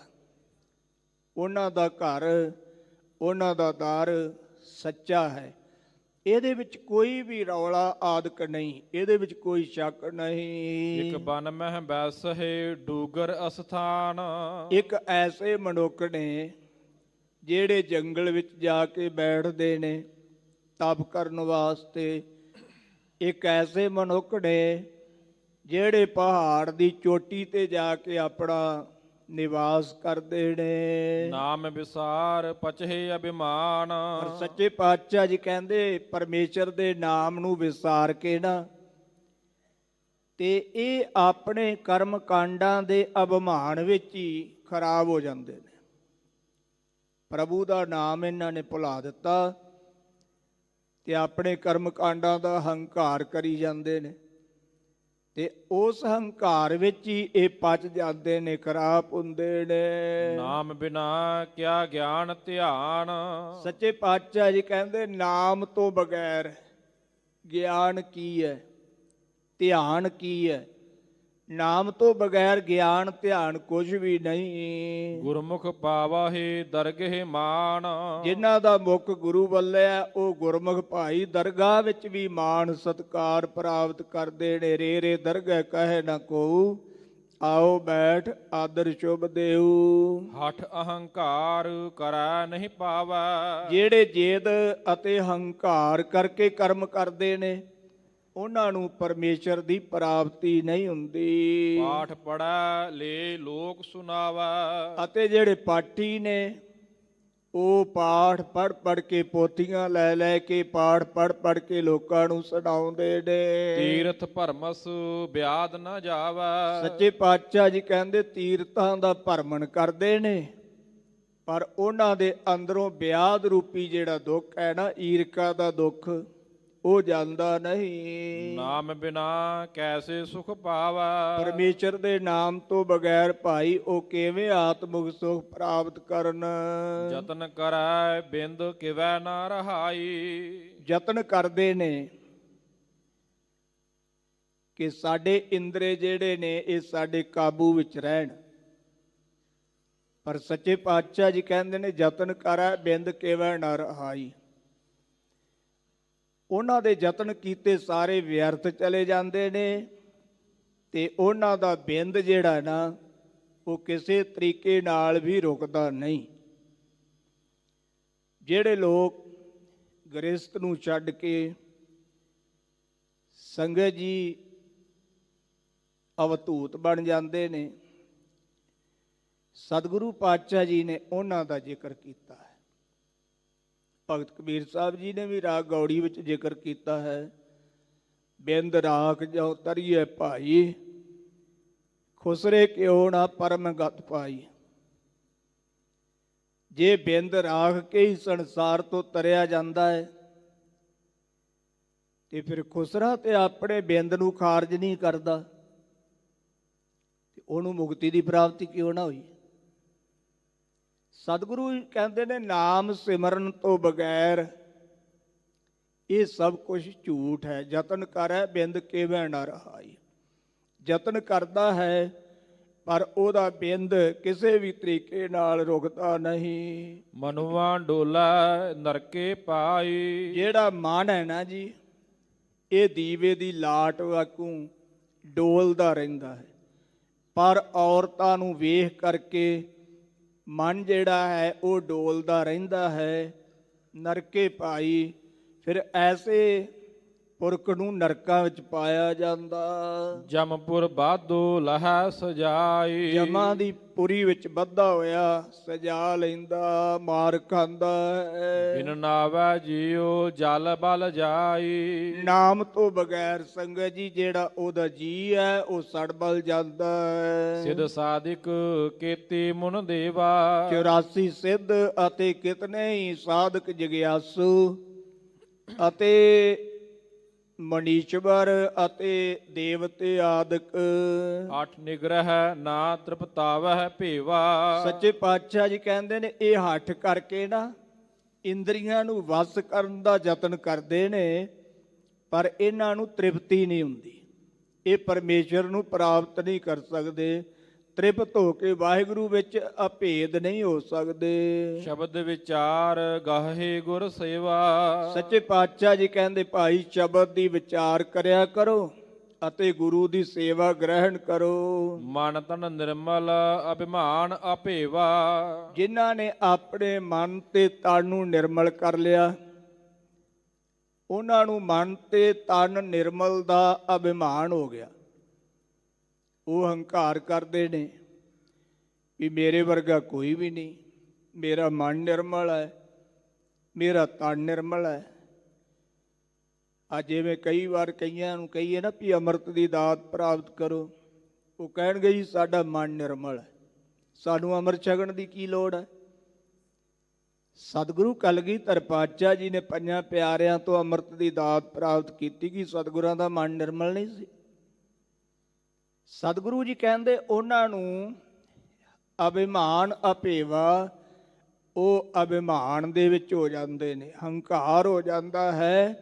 ਉਹਨਾਂ ਦਾ ਘਰ, ਉਹਨਾਂ ਦਾ ਦਰ ਸੱਚਾ ਹੈ। ਇਹਦੇ ਵਿੱਚ ਕੋਈ ਵੀ ਰੌਲਾ ਆਦਿਕ ਨਹੀਂ, ਇਹਦੇ ਵਿੱਚ ਕੋਈ ਸ਼ੱਕ ਨਹੀਂ। ਇੱਕ ਬਨ ਮਹਿ ਬੈਸਹਿ ਡੂਗਰ ਅਸਥਾਨ। ਇੱਕ ਐਸੇ ਮਨੁੱਖ ਨੇ ਜਿਹੜੇ ਜੰਗਲ ਵਿੱਚ ਜਾ ਕੇ ਬੈਠਦੇ ਨੇ ਤਪ ਕਰਨ ਵਾਸਤੇ। ਇੱਕ ਐਸੇ ਮਨੁੱਖ ਨੇ ਜਿਹੜੇ ਪਹਾੜ ਦੀ ਚੋਟੀ ਤੇ ਜਾ ਕੇ ਆਪਣਾ ਨਿਵਾਸ ਕਰਦੇ ਨੇ। ਨਾਮ ਵਿਸਾਰ ਪਚਹਿ ਅਭਿਮਾਨ। ਪਰ ਸੱਚੇ ਪਾਤਸ਼ਾਹ ਜੀ ਕਹਿੰਦੇ ਪਰਮੇਸ਼ਰ ਦੇ ਨਾਮ ਨੂੰ ਵਿਸਾਰ ਕੇ ਨਾ, ਤੇ ਇਹ ਆਪਣੇ ਕਰਮ ਕਾਂਡਾਂ ਦੇ ਅਭਿਮਾਨ ਵਿੱਚ ਹੀ ਖਰਾਬ ਹੋ ਜਾਂਦੇ ਨੇ। ਪ੍ਰਭੂ ਦਾ ਨਾਮ ਇਹਨਾਂ ਨੇ ਭੁਲਾ ਦਿੱਤਾ ਤੇ ਆਪਣੇ ਕਰਮ ਕਾਂਡਾਂ ਦਾ ਹੰਕਾਰ ਕਰੀ ਜਾਂਦੇ ਨੇ, ਤੇ ਉਸ ਹੰਕਾਰ ਵਿੱਚ ਹੀ ਇਹ ਪਚ ਜਾਂਦੇ ਨੇ, ਖਰਾਬ ਹੁੰਦੇ ਨੇ। ਨਾਮ ਬਿਨਾ ਕਿਆ ਗਿਆਨ ਧਿਆਨ। ਸੱਚੇ ਪਾਤਸ਼ਾਹ ਜੀ ਕਹਿੰਦੇ ਨਾਮ ਤੋਂ ਬਗੈਰ ਗਿਆਨ ਕੀ ਹੈ, ਧਿਆਨ ਕੀ ਹੈ। ਨਾਮ ਤੋਂ ਬਗੈਰ ਗਿਆਨ ਧਿਆਨ ਕੁਝ ਵੀ ਨਹੀਂ। ਗੁਰਮੁਖ ਪਾਵਾਹੇ ਦਰਗਹਿ ਮਾਨ। ਜਿਨ੍ਹਾਂ ਦਾ ਮੁਖ ਗੁਰੂ ਵੱਲਿਆ ਉਹ ਗੁਰਮੁਖ ਭਾਈ ਦਰਗਾਹ ਵਿੱਚ ਵੀ ਮਾਣ ਸਤਿਕਾਰ ਪ੍ਰਾਪਤ ਕਰਦੇ ਨੇ। ਰੇ ਰੇ ਦਰਗਹਿ ਕਹੇ ਨਾ ਕੋ, ਆਓ ਬੈਠ ਆਦਰ ਸ਼ੁਭ ਦੇਉ। ਹਠ ਅਹੰਕਾਰ ਕਰੈ ਨਹੀਂ ਪਾਵੈ। ਜਿਹੜੇ ਜੇਦ ਅਤੇ ਹੰਕਾਰ ਕਰਕੇ ਕਰਮ ਕਰਦੇ ਨੇ ਉਹਨਾਂ ਨੂੰ ਪਰਮੇਸ਼ਰ ਦੀ ਪ੍ਰਾਪਤੀ ਨਹੀਂ ਹੁੰਦੀ। ਪਾਠ ਪੜੈ ਲੈ ਲੋਕ ਸੁਣਾਵੈ। ਅਤੇ ਜਿਹੜੇ ਪਾਠੀ ਨੇ ਉਹ ਪਾਠ ਪੜ੍ਹ ਕੇ, ਪੋਥੀਆਂ ਲੈ ਕੇ, ਪਾਠ ਪੜ੍ਹ ਕੇ ਲੋਕਾਂ ਨੂੰ ਸੁਣਾਉਂਦੇ ਨੇ। ਤੀਰਥ ਭਰਮਸ ਬਿਆਦ ਨਾ ਜਾਵੈ। ਸੱਚੇ ਪਾਤਸ਼ਾਹ ਜੀ ਕਹਿੰਦੇ ਤੀਰਥਾਂ ਦਾ ਭਰਮਣ ਕਰਦੇ ਨੇ, ਪਰ ਉਹਨਾਂ ਦੇ ਅੰਦਰੋਂ ਬਿਆਦ ਰੂਪੀ ਜਿਹੜਾ ਦੁੱਖ ਹੈ ਨਾ, ਈਰਖਾ ਦਾ ਦੁੱਖ, ਉਹ ਜਾਂਦਾ ਨਹੀਂ। ਨਾਮ ਬਿਨਾ ਕੈਸੇ ਸੁਖ ਪਾਵੈ। ਪਰਮੇਸ਼ਰ ਦੇ ਨਾਮ ਤੋਂ ਬਗੈਰ ਭਾਈ ਉਹ ਕਿਵੇਂ ਆਤਮਿਕ ਸੁਖ ਪ੍ਰਾਪਤ ਕਰਨ। ਯਤਨ ਕਰੈ ਬਿੰਦ ਕਿਵੈ ਨਾ ਰਹਾਈ। ਯਤਨ ਕਰਦੇ ਨੇ ਕਿ ਸਾਡੇ ਇੰਦਰੇ ਜਿਹੜੇ ਨੇ ਇਹ ਸਾਡੇ ਕਾਬੂ ਵਿੱਚ ਰਹਿਣ, ਪਰ ਸੱਚੇ ਪਾਤਸ਼ਾਹ ਜੀ ਕਹਿੰਦੇ ਨੇ ਯਤਨ ਕਰੈ ਬਿੰਦ ਕਿਵੈ ਨਾ ਰਹਾਈ। ਉਹਨਾਂ ਦੇ ਯਤਨ ਕੀਤੇ ਸਾਰੇ ਵਿਅਰਥ ਚਲੇ ਜਾਂਦੇ ਨੇ ਤੇ ਉਹਨਾਂ ਦਾ ਬਿੰਦ ਜਿਹੜਾ ਨਾ ਉਹ ਕਿਸੇ ਤਰੀਕੇ ਨਾਲ ਵੀ ਰੁਕਦਾ ਨਹੀਂ। ਜਿਹੜੇ ਲੋਕ ਗ੍ਰਸਥ ਨੂੰ ਛੱਡ ਕੇ ਸੰਗਤ ਜੀ ਅਵਧੂਤ ਬਣ ਜਾਂਦੇ ਨੇ, ਸਤਿਗੁਰੂ ਪਾਤਸ਼ਾਹ ਜੀ ਨੇ ਉਹਨਾਂ ਦਾ ਜ਼ਿਕਰ ਕੀਤਾ ਹੈ। ਭਗਤ ਕਬੀਰ ਸਾਹਿਬ ਜੀ ਨੇ ਵੀ ਰਾਗ ਗੌੜੀ ਵਿੱਚ ਜ਼ਿਕਰ ਕੀਤਾ ਹੈ, ਬਿੰਦ ਰਾਖ ਜੋ ਤਰੀਏ ਭਾਈ, ਖੁਸਰੇ ਕਿਉ ਨਾ ਪਰਮ ਗਤ ਪਾਈ। ਜੇ ਬਿੰਦ ਰਾਖ ਕੇ ਹੀ ਸੰਸਾਰ ਤੋਂ ਤਰਿਆ ਜਾਂਦਾ ਹੈ ਤੇ ਫਿਰ ਖੁਸਰਾ ਤੇ ਆਪਣੇ ਬਿੰਦ ਨੂੰ ਖਾਰਜ ਨਹੀਂ ਕਰਦਾ, ਤੇ ਉਹਨੂੰ ਮੁਕਤੀ ਦੀ ਪ੍ਰਾਪਤੀ ਕਿਉਂ ਨਾ ਹੋਈ। ਸਤਿਗੁਰੂ ਕਹਿੰਦੇ ਨੇ ਨਾਮ ਸਿਮਰਨ ਤੋਂ ਬਗੈਰ ਇਹ ਸਭ ਕੁਝ ਝੂਠ ਹੈ। ਯਤਨ ਕਰੈ ਬਿੰਦ ਕਿਵੈ ਨਾ ਰਹਾਈ। ਯਤਨ ਕਰਦਾ ਹੈ ਪਰ ਉਹਦਾ ਬਿੰਦ ਕਿਸੇ ਵੀ ਤਰੀਕੇ ਨਾਲ ਰੁਕਦਾ ਨਹੀਂ। ਮਨੁਆ ਡੋਲਾ ਨਰਕੇ ਪਾਈ। ਜਿਹੜਾ ਮਨ ਹੈ ਨਾ ਜੀ, ਇਹ ਦੀਵੇ ਦੀ ਲਾਟ ਵਾਂਗੂ ਡੋਲਦਾ ਰਹਿੰਦਾ ਹੈ, ਪਰ ਔਰਤਾਂ ਨੂੰ ਵੇਖ ਕਰਕੇ ਮਨ ਜਿਹੜਾ ਹੈ ਉਹ ਡੋਲਦਾ ਰਹਿੰਦਾ ਹੈ। ਨਰਕੇ ਪਾਈ, ਫਿਰ ਐਸੇ ਪੁਰਖ ਨੂੰ ਨਰਕਾਂ ਵਿੱਚ ਪਾਇਆ ਜਾਂਦਾ। ਜਮਪੁਰ ਬਾਧੋ ਲਹੈ ਸਜਾਈ। ਜਮਾਂ ਦੀ ਪੁਰੀ ਵਿੱਚ ਬੱਧਾ ਹੋਇਆ ਸਜਾ ਲੈਂਦਾ, ਮਾਰ ਖਾਂਦਾ ਹੈ। ਬਿਨ ਨਾਵੈ ਜੀਉ ਜਲ ਬਲ ਜਾਈ। ਨਾਮ ਤੋਂ ਬਗੈਰ ਸੰਗਤ ਜੀ ਜਿਹੜਾ ਉਹਦਾ ਜੀ ਹੈ ਉਹ ਸੜ ਬਲ ਜਾਂਦਾ ਹੈ। ਸਿਧ ਸਾਧਿਕ ਕੀਤੀ ਮੁਨ ਦੇਵਾ। 84 ਸਿੱਧ ਅਤੇ ਕਿਤਨੇ ਹੀ ਸਾਧਕ ਜਗਿਆਸੂ ਅਤੇ ਮਨੀਸ਼ਵਰ ਅਤੇ ਦੇਵਤੇ ਆਦਿਕ। 8 ਨਿਗ੍ਰਹਿ ਨਾ ਤ੍ਰਿਪਤਾਵਹਿ ਭੇਵਾ। ਸੱਚੇ ਪਾਤਸ਼ਾਹ ਜੀ ਕਹਿੰਦੇ ਨੇ ਇਹ ਹੱਠ ਕਰਕੇ ਨਾ ਇੰਦਰੀਆਂ ਨੂੰ ਵਸ ਕਰਨ ਦਾ ਯਤਨ ਕਰਦੇ ਨੇ, ਪਰ ਇਹਨਾਂ ਨੂੰ ਤ੍ਰਿਪਤੀ ਨਹੀਂ ਹੁੰਦੀ। ਇਹ ਪਰਮੇਸ਼ਰ ਨੂੰ ਪ੍ਰਾਪਤ ਨਹੀਂ ਕਰ ਸਕਦੇ। ਤ੍ਰਿਪਤ ਹੋ ਕੇ ਵਾਹਿਗੁਰੂ ਵਿੱਚ ਅਭੇਦ ਨਹੀਂ ਹੋ ਸਕਦੇ। ਸ਼ਬਦ ਵਿਚਾਰ ਗਾਹੇ ਗੁਰ ਸੇਵਾ। ਸੱਚੇ ਪਾਤਸ਼ਾਹ ਜੀ ਕਹਿੰਦੇ ਭਾਈ ਸ਼ਬਦ ਦੀ ਵਿਚਾਰ ਕਰਿਆ ਕਰੋ ਅਤੇ ਗੁਰੂ ਦੀ ਸੇਵਾ ਗ੍ਰਹਿਣ ਕਰੋ। ਮਨ ਤਨ ਨਿਰਮਲ ਅਭਿਮਾਨ ਅਭੇਵਾ। ਜਿਨ੍ਹਾਂ ਨੇ ਆਪਣੇ ਮਨ ਤੇ ਤਨ ਨੂੰ ਨਿਰਮਲ ਕਰ ਲਿਆ, ਉਹਨਾਂ ਨੂੰ ਮਨ ਤੇ ਤਨ ਨਿਰਮਲ ਦਾ ਅਭਿਮਾਨ ਹੋ ਗਿਆ। ਉਹ ਹੰਕਾਰ ਕਰਦੇ ਨੇ ਵੀ ਮੇਰੇ ਵਰਗਾ ਕੋਈ ਵੀ ਨਹੀਂ, ਮੇਰਾ ਮਨ ਨਿਰਮਲ ਹੈ, ਮੇਰਾ ਤਨ ਨਿਰਮਲ ਹੈ। ਜਿਵੇਂ ਕਈ ਵਾਰ ਕਈਆਂ ਨੂੰ ਕਹੀਏ ਨਾ ਵੀ ਅੰਮ੍ਰਿਤ ਦੀ ਦਾਤ ਪ੍ਰਾਪਤ ਕਰੋ, ਉਹ ਕਹਿਣਗੇ ਜੀ ਸਾਡਾ ਮਨ ਨਿਰਮਲ ਹੈ, ਸਾਨੂੰ ਅੰਮ੍ਰਿਤ ਛਕਣ ਦੀ ਕੀ ਲੋੜ ਹੈ। ਸਤਿਗੁਰੂ ਕਲਗੀਧਰ ਪਾਤਸ਼ਾਹ ਜੀ ਨੇ 5 ਪਿਆਰਿਆਂ ਤੋਂ ਅੰਮ੍ਰਿਤ ਦੀ ਦਾਤ ਪ੍ਰਾਪਤ ਕੀਤੀ ਕਿ ਸਤਿਗੁਰਾਂ ਦਾ ਮਨ ਨਿਰਮਲ ਨਹੀਂ ਸੀ। ਸਤਿਗੁਰੂ ਜੀ ਕਹਿੰਦੇ ਉਹਨਾਂ ਨੂੰ ਅਭਿਮਾਨ ਅਭੇਵਾ, ਉਹ ਅਭਿਮਾਨ ਦੇ ਵਿੱਚ ਹੋ ਜਾਂਦੇ ਨੇ, ਹੰਕਾਰ ਹੋ ਜਾਂਦਾ ਹੈ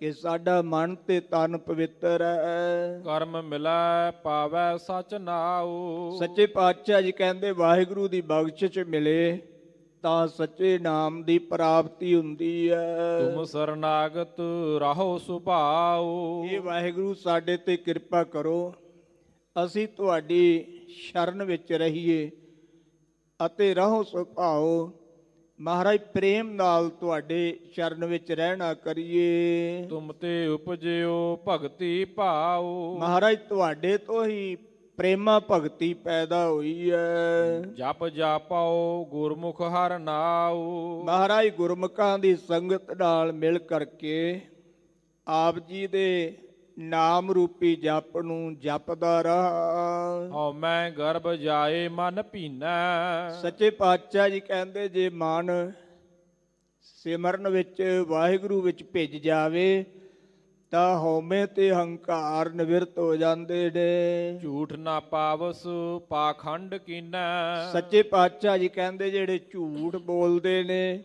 ਕਿ ਸਾਡਾ ਮਨ ਤੇ ਤਨ ਪਵਿੱਤਰ ਹੈ। ਕਰਮ ਮਿਲੈ ਪਾਵੈ ਸਚ ਨਾਉ। ਸੱਚੇ ਪਾਤਸ਼ਾਹ ਜੀ ਕਹਿੰਦੇ ਵਾਹਿਗੁਰੂ ਦੀ ਬਖਸ਼ਿਸ਼ ਮਿਲੇ ਤਾਂ ਸੱਚੇ ਨਾਮ ਦੀ ਪ੍ਰਾਪਤੀ ਹੁੰਦੀ ਹੈ। ਤੁਮ ਸਰਨਾਗਤ ਰਹੋ ਸੁਭਾਉ। ਇਹ ਵਾਹਿਗੁਰੂ ਸਾਡੇ ਤੇ ਕਿਰਪਾ ਕਰੋ, ਅਸੀਂ ਤੁਹਾਡੀ ਸ਼ਰਨ ਵਿੱਚ ਰਹੀਏ ਅਤੇ ਰਹੋ ਸੁਭਾਉ। ਮਹਾਰਾਜ ਪ੍ਰੇਮ ਨਾਲ ਤੁਹਾਡੇ ਸ਼ਰਨ ਵਿੱਚ ਰਹਿਣਾ ਕਰੀਏ। ਤੁਮ ਤੇ ਉਪਜਿਓ ਭਗਤੀ ਭਾਉ। ਮਹਾਰਾਜ ਤੁਹਾਡੇ ਤੋਂ ਹੀ ਪ੍ਰੇਮਾ ਭਗਤੀ ਪੈਦਾ ਹੋਈ ਹੈ। ਜਪ ਜਾਪਾਓ ਗੁਰਮੁਖ ਹਰਿ ਨਾਉ। ਮਹਾਰਾਜ ਗੁਰਮੁਖਾਂ ਦੀ ਸੰਗਤ ਨਾਲ ਮਿਲ ਕਰਕੇ ਆਪ ਜੀ ਦੇ ਨਾਮ ਰੂਪੀ ਜਪ ਨੂੰ ਜਪਦਾ ਰਹਾ। ਹਉ ਮੈਂ ਗਰਭ ਜਾਏ ਮਨ ਭੀਨਾ। ਸੱਚੇ ਪਾਤਸ਼ਾਹ ਜੀ ਕਹਿੰਦੇ ਜੇ ਮਨ ਸਿਮਰਨ ਵਿੱਚ ਵਾਹਿਗੁਰੂ ਵਿੱਚ ਭਿੱਜ ਜਾਵੇ ਤਾਂ ਹਉਮੈ ਤੇ ਹੰਕਾਰ ਨਿਵਰਤ ਹੋ ਜਾਂਦੇ ਨੇ। ਝੂਠ ਨਾ ਪਾਵਸ ਪਾਖੰਡ ਕੀਨੈ। ਸੱਚੇ ਪਾਤਸ਼ਾਹ ਜੀ ਕਹਿੰਦੇ ਜਿਹੜੇ ਝੂਠ ਬੋਲਦੇ ਨੇ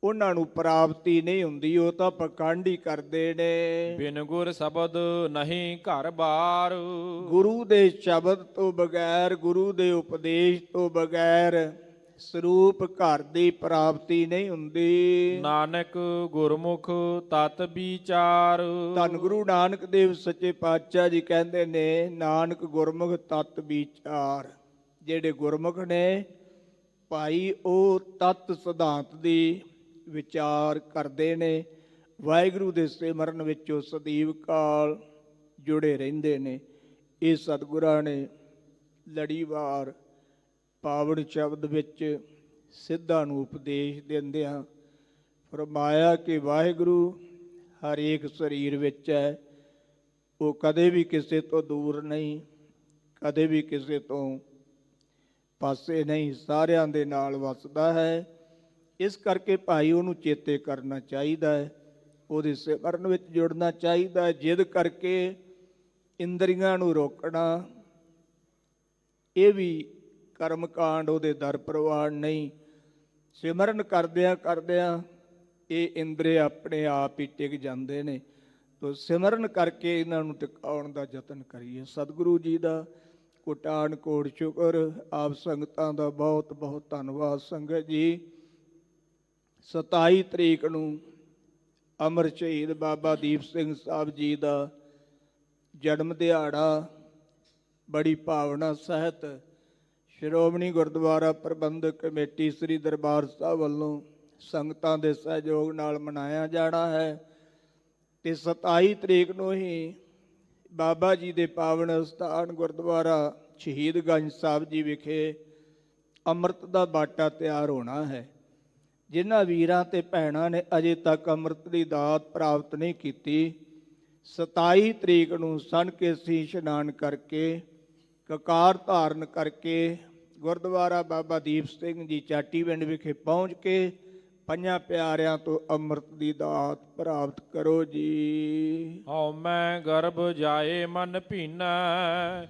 ਉਹਨਾਂ ਨੂੰ ਪ੍ਰਾਪਤੀ ਨਹੀਂ ਹੁੰਦੀ, ਉਹ ਤਾਂ ਪਖੰਡ ਹੀ ਕਰਦੇ ਨੇ। ਬਿਨ ਗੁਰ ਸ਼ਬਦ ਨਹੀਂ ਘਰ ਬਾਰ। ਗੁਰੂ ਦੇ ਸ਼ਬਦ ਤੋਂ ਬਗੈਰ, ਗੁਰੂ ਦੇ ਉਪਦੇਸ਼ ਤੋਂ ਬਗੈਰ ਸਰੂਪ ਘਰ ਦੀ ਪ੍ਰਾਪਤੀ ਨਹੀਂ ਹੁੰਦੀ। ਨਾਨਕ ਗੁਰਮੁਖ ਤਤ ਵਿਚਾਰ। ਧੰਨ ਗੁਰੂ ਨਾਨਕ ਦੇਵ ਸੱਚੇ ਪਾਤਸ਼ਾਹ ਜੀ ਕਹਿੰਦੇ ਨੇ, ਨਾਨਕ ਗੁਰਮੁਖ ਤਤ ਵਿਚਾਰ। ਜਿਹੜੇ ਗੁਰਮੁਖ ਨੇ ਭਾਈ ਉਹ ਤਤ ਸਿਧਾਂਤ ਦੀ ਵਿਚਾਰ ਕਰਦੇ ਨੇ, ਵਾਹਿਗੁਰੂ ਦੇ ਸਿਮਰਨ ਵਿੱਚ ਉਹ ਸਦੀਵ ਕਾਲ ਜੁੜੇ ਰਹਿੰਦੇ ਨੇ। ਇਹ ਸਤਿਗੁਰਾਂ ਨੇ ਲੜੀਵਾਰ ਪਾਵਨ ਸ਼ਬਦ ਵਿੱਚ ਸਿੱਧਾਂ ਨੂੰ ਉਪਦੇਸ਼ ਦਿੰਦਿਆਂ ਫਰਮਾਇਆ ਕਿ ਵਾਹਿਗੁਰੂ ਹਰੇਕ ਸਰੀਰ ਵਿੱਚ ਹੈ, ਉਹ ਕਦੇ ਵੀ ਕਿਸੇ ਤੋਂ ਦੂਰ ਨਹੀਂ, ਕਦੇ ਵੀ ਕਿਸੇ ਤੋਂ ਪਾਸੇ ਨਹੀਂ, ਸਾਰਿਆਂ ਦੇ ਨਾਲ ਵਸਦਾ ਹੈ। ਇਸ ਕਰਕੇ ਭਾਈ ਉਹਨੂੰ ਚੇਤੇ ਕਰਨਾ ਚਾਹੀਦਾ ਹੈ, ਉਹਦੇ ਸਿਮਰਨ ਵਿੱਚ ਜੁੜਨਾ ਚਾਹੀਦਾ ਹੈ। ਜਿੱਦ ਕਰਕੇ ਇੰਦਰੀਆਂ ਨੂੰ ਰੋਕਣਾ ਇਹ ਵੀ ਕਰਮਕਾਂਡ, ਉਹਦੇ ਦਰ ਪ੍ਰਵਾਨ ਨਹੀਂ। ਸਿਮਰਨ ਕਰਦਿਆਂ ਕਰਦਿਆਂ ਇਹ ਇੰਦਰੇ ਆਪਣੇ ਆਪ ਹੀ ਟਿਕ ਜਾਂਦੇ ਨੇ। ਤੋ ਸਿਮਰਨ ਕਰਕੇ ਇਹਨਾਂ ਨੂੰ ਟਿਕਾਉਣ ਦਾ ਯਤਨ ਕਰੀਏ। ਸਤਿਗੁਰੂ ਜੀ ਦਾ ਕੋਟਾਨ ਕੋਟ ਸ਼ੁਕਰ। ਆਪ ਸੰਗਤਾਂ ਦਾ ਬਹੁਤ ਬਹੁਤ ਧੰਨਵਾਦ। ਸੰਗਤ ਜੀ 27 ਤਰੀਕ ਨੂੰ ਅਮਰ ਸ਼ਹੀਦ ਬਾਬਾ ਦੀਪ ਸਿੰਘ ਸਾਹਿਬ ਜੀ ਦਾ ਜਨਮ ਦਿਹਾੜਾ ਬੜੀ ਭਾਵਨਾ ਸਹਿਤ ਸ਼੍ਰੋਮਣੀ ਗੁਰਦੁਆਰਾ ਪ੍ਰਬੰਧਕ ਕਮੇਟੀ ਸ੍ਰੀ ਦਰਬਾਰ ਸਾਹਿਬ ਵੱਲੋਂ ਸੰਗਤਾਂ ਦੇ ਸਹਿਯੋਗ ਨਾਲ ਮਨਾਇਆ ਜਾਣਾ ਹੈ। ਤੇ 27 ਤਰੀਕ ਨੂੰ ਹੀ ਬਾਬਾ ਜੀ ਦੇ ਪਾਵਨ ਸਥਾਨ ਗੁਰਦੁਆਰਾ ਸ਼ਹੀਦਗੰਜ ਸਾਹਿਬ ਜੀ ਵਿਖੇ ਅੰਮ੍ਰਿਤ ਦਾ ਬਾਟਾ ਤਿਆਰ ਹੋਣਾ ਹੈ। ਜਿਨ੍ਹਾਂ ਵੀਰਾਂ ਤੇ ਭੈਣਾਂ ਨੇ ਅਜੇ ਤੱਕ ਅੰਮ੍ਰਿਤ ਦੀ ਦਾਤ ਪ੍ਰਾਪਤ ਨਹੀਂ ਕੀਤੀ, 27 ਤਰੀਕ ਨੂੰ ਸਣ ਕੇ ਸੀ ਇਸ਼ਨਾਨ ਕਰਕੇ, ਕਕਾਰ ਧਾਰਨ ਕਰਕੇ ਗੁਰਦੁਆਰਾ ਬਾਬਾ ਦੀਪ ਸਿੰਘ ਜੀ ਚਾਟੀਵਿੰਡ ਵਿਖੇ ਪਹੁੰਚ ਕੇ ਪੰਜਾਂ ਪਿਆਰਿਆਂ ਤੋਂ ਅੰਮ੍ਰਿਤ ਦੀ ਦਾਤ ਪ੍ਰਾਪਤ ਕਰੋ ਜੀ। ਹਉ ਮੈਂ ਗਰਭ ਜਾਏ ਮਨ ਭੀਨਾ।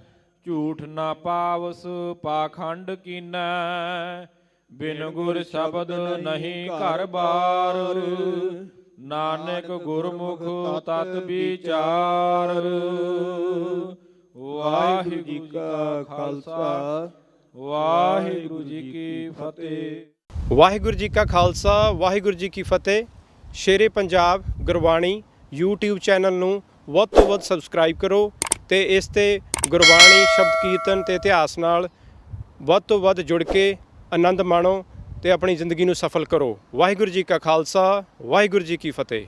ਝੂਠ ਨਾ ਪਾਵਸ ਪਾਖੰਡ ਕੀਨੈ। ਬਿਨ ਗੁਰ ਸ਼ਬਦ ਨਹੀਂ ਘਰ ਬਾਰ। ਨਾਨਕ ਗੁਰਮੁਖ ਤਤ ਵਿਚਾਰ। ਵਾਹਿਗੁਰੂ ਜੀ ਕਾ ਖਾਲਸਾ, ਵਾਹਿਗੁਰੂ ਜੀ ਕੀ ਫਤਿਹ। ਵਾਹਿਗੁਰੂ ਜੀ ਕਾ ਖਾਲਸਾ, ਵਾਹਿਗੁਰੂ ਜੀ ਕੀ ਫਤਿਹ। ਸ਼ੇਰੇ ਪੰਜਾਬ ਗੁਰਬਾਣੀ YouTube ਚੈਨਲ ਨੂੰ ਵੱਧ ਤੋਂ ਵੱਧ ਸਬਸਕ੍ਰਾਈਬ ਕਰੋ ਤੇ ਇਸ ਤੇ ਗੁਰਬਾਣੀ ਸ਼ਬਦ ਕੀਰਤਨ ਤੇ ਇਤਿਹਾਸ ਨਾਲ ਵੱਧ ਤੋਂ ਵੱਧ ਜੁੜ ਕੇ ਆਨੰਦ ਮਾਣੋ ਤੇ ਆਪਣੀ ਜ਼ਿੰਦਗੀ ਨੂੰ ਸਫਲ ਕਰੋ। ਵਾਹਿਗੁਰੂ ਜੀ ਕਾ ਖਾਲਸਾ, ਵਾਹਿਗੁਰੂ ਜੀ ਕੀ ਫਤਿਹ।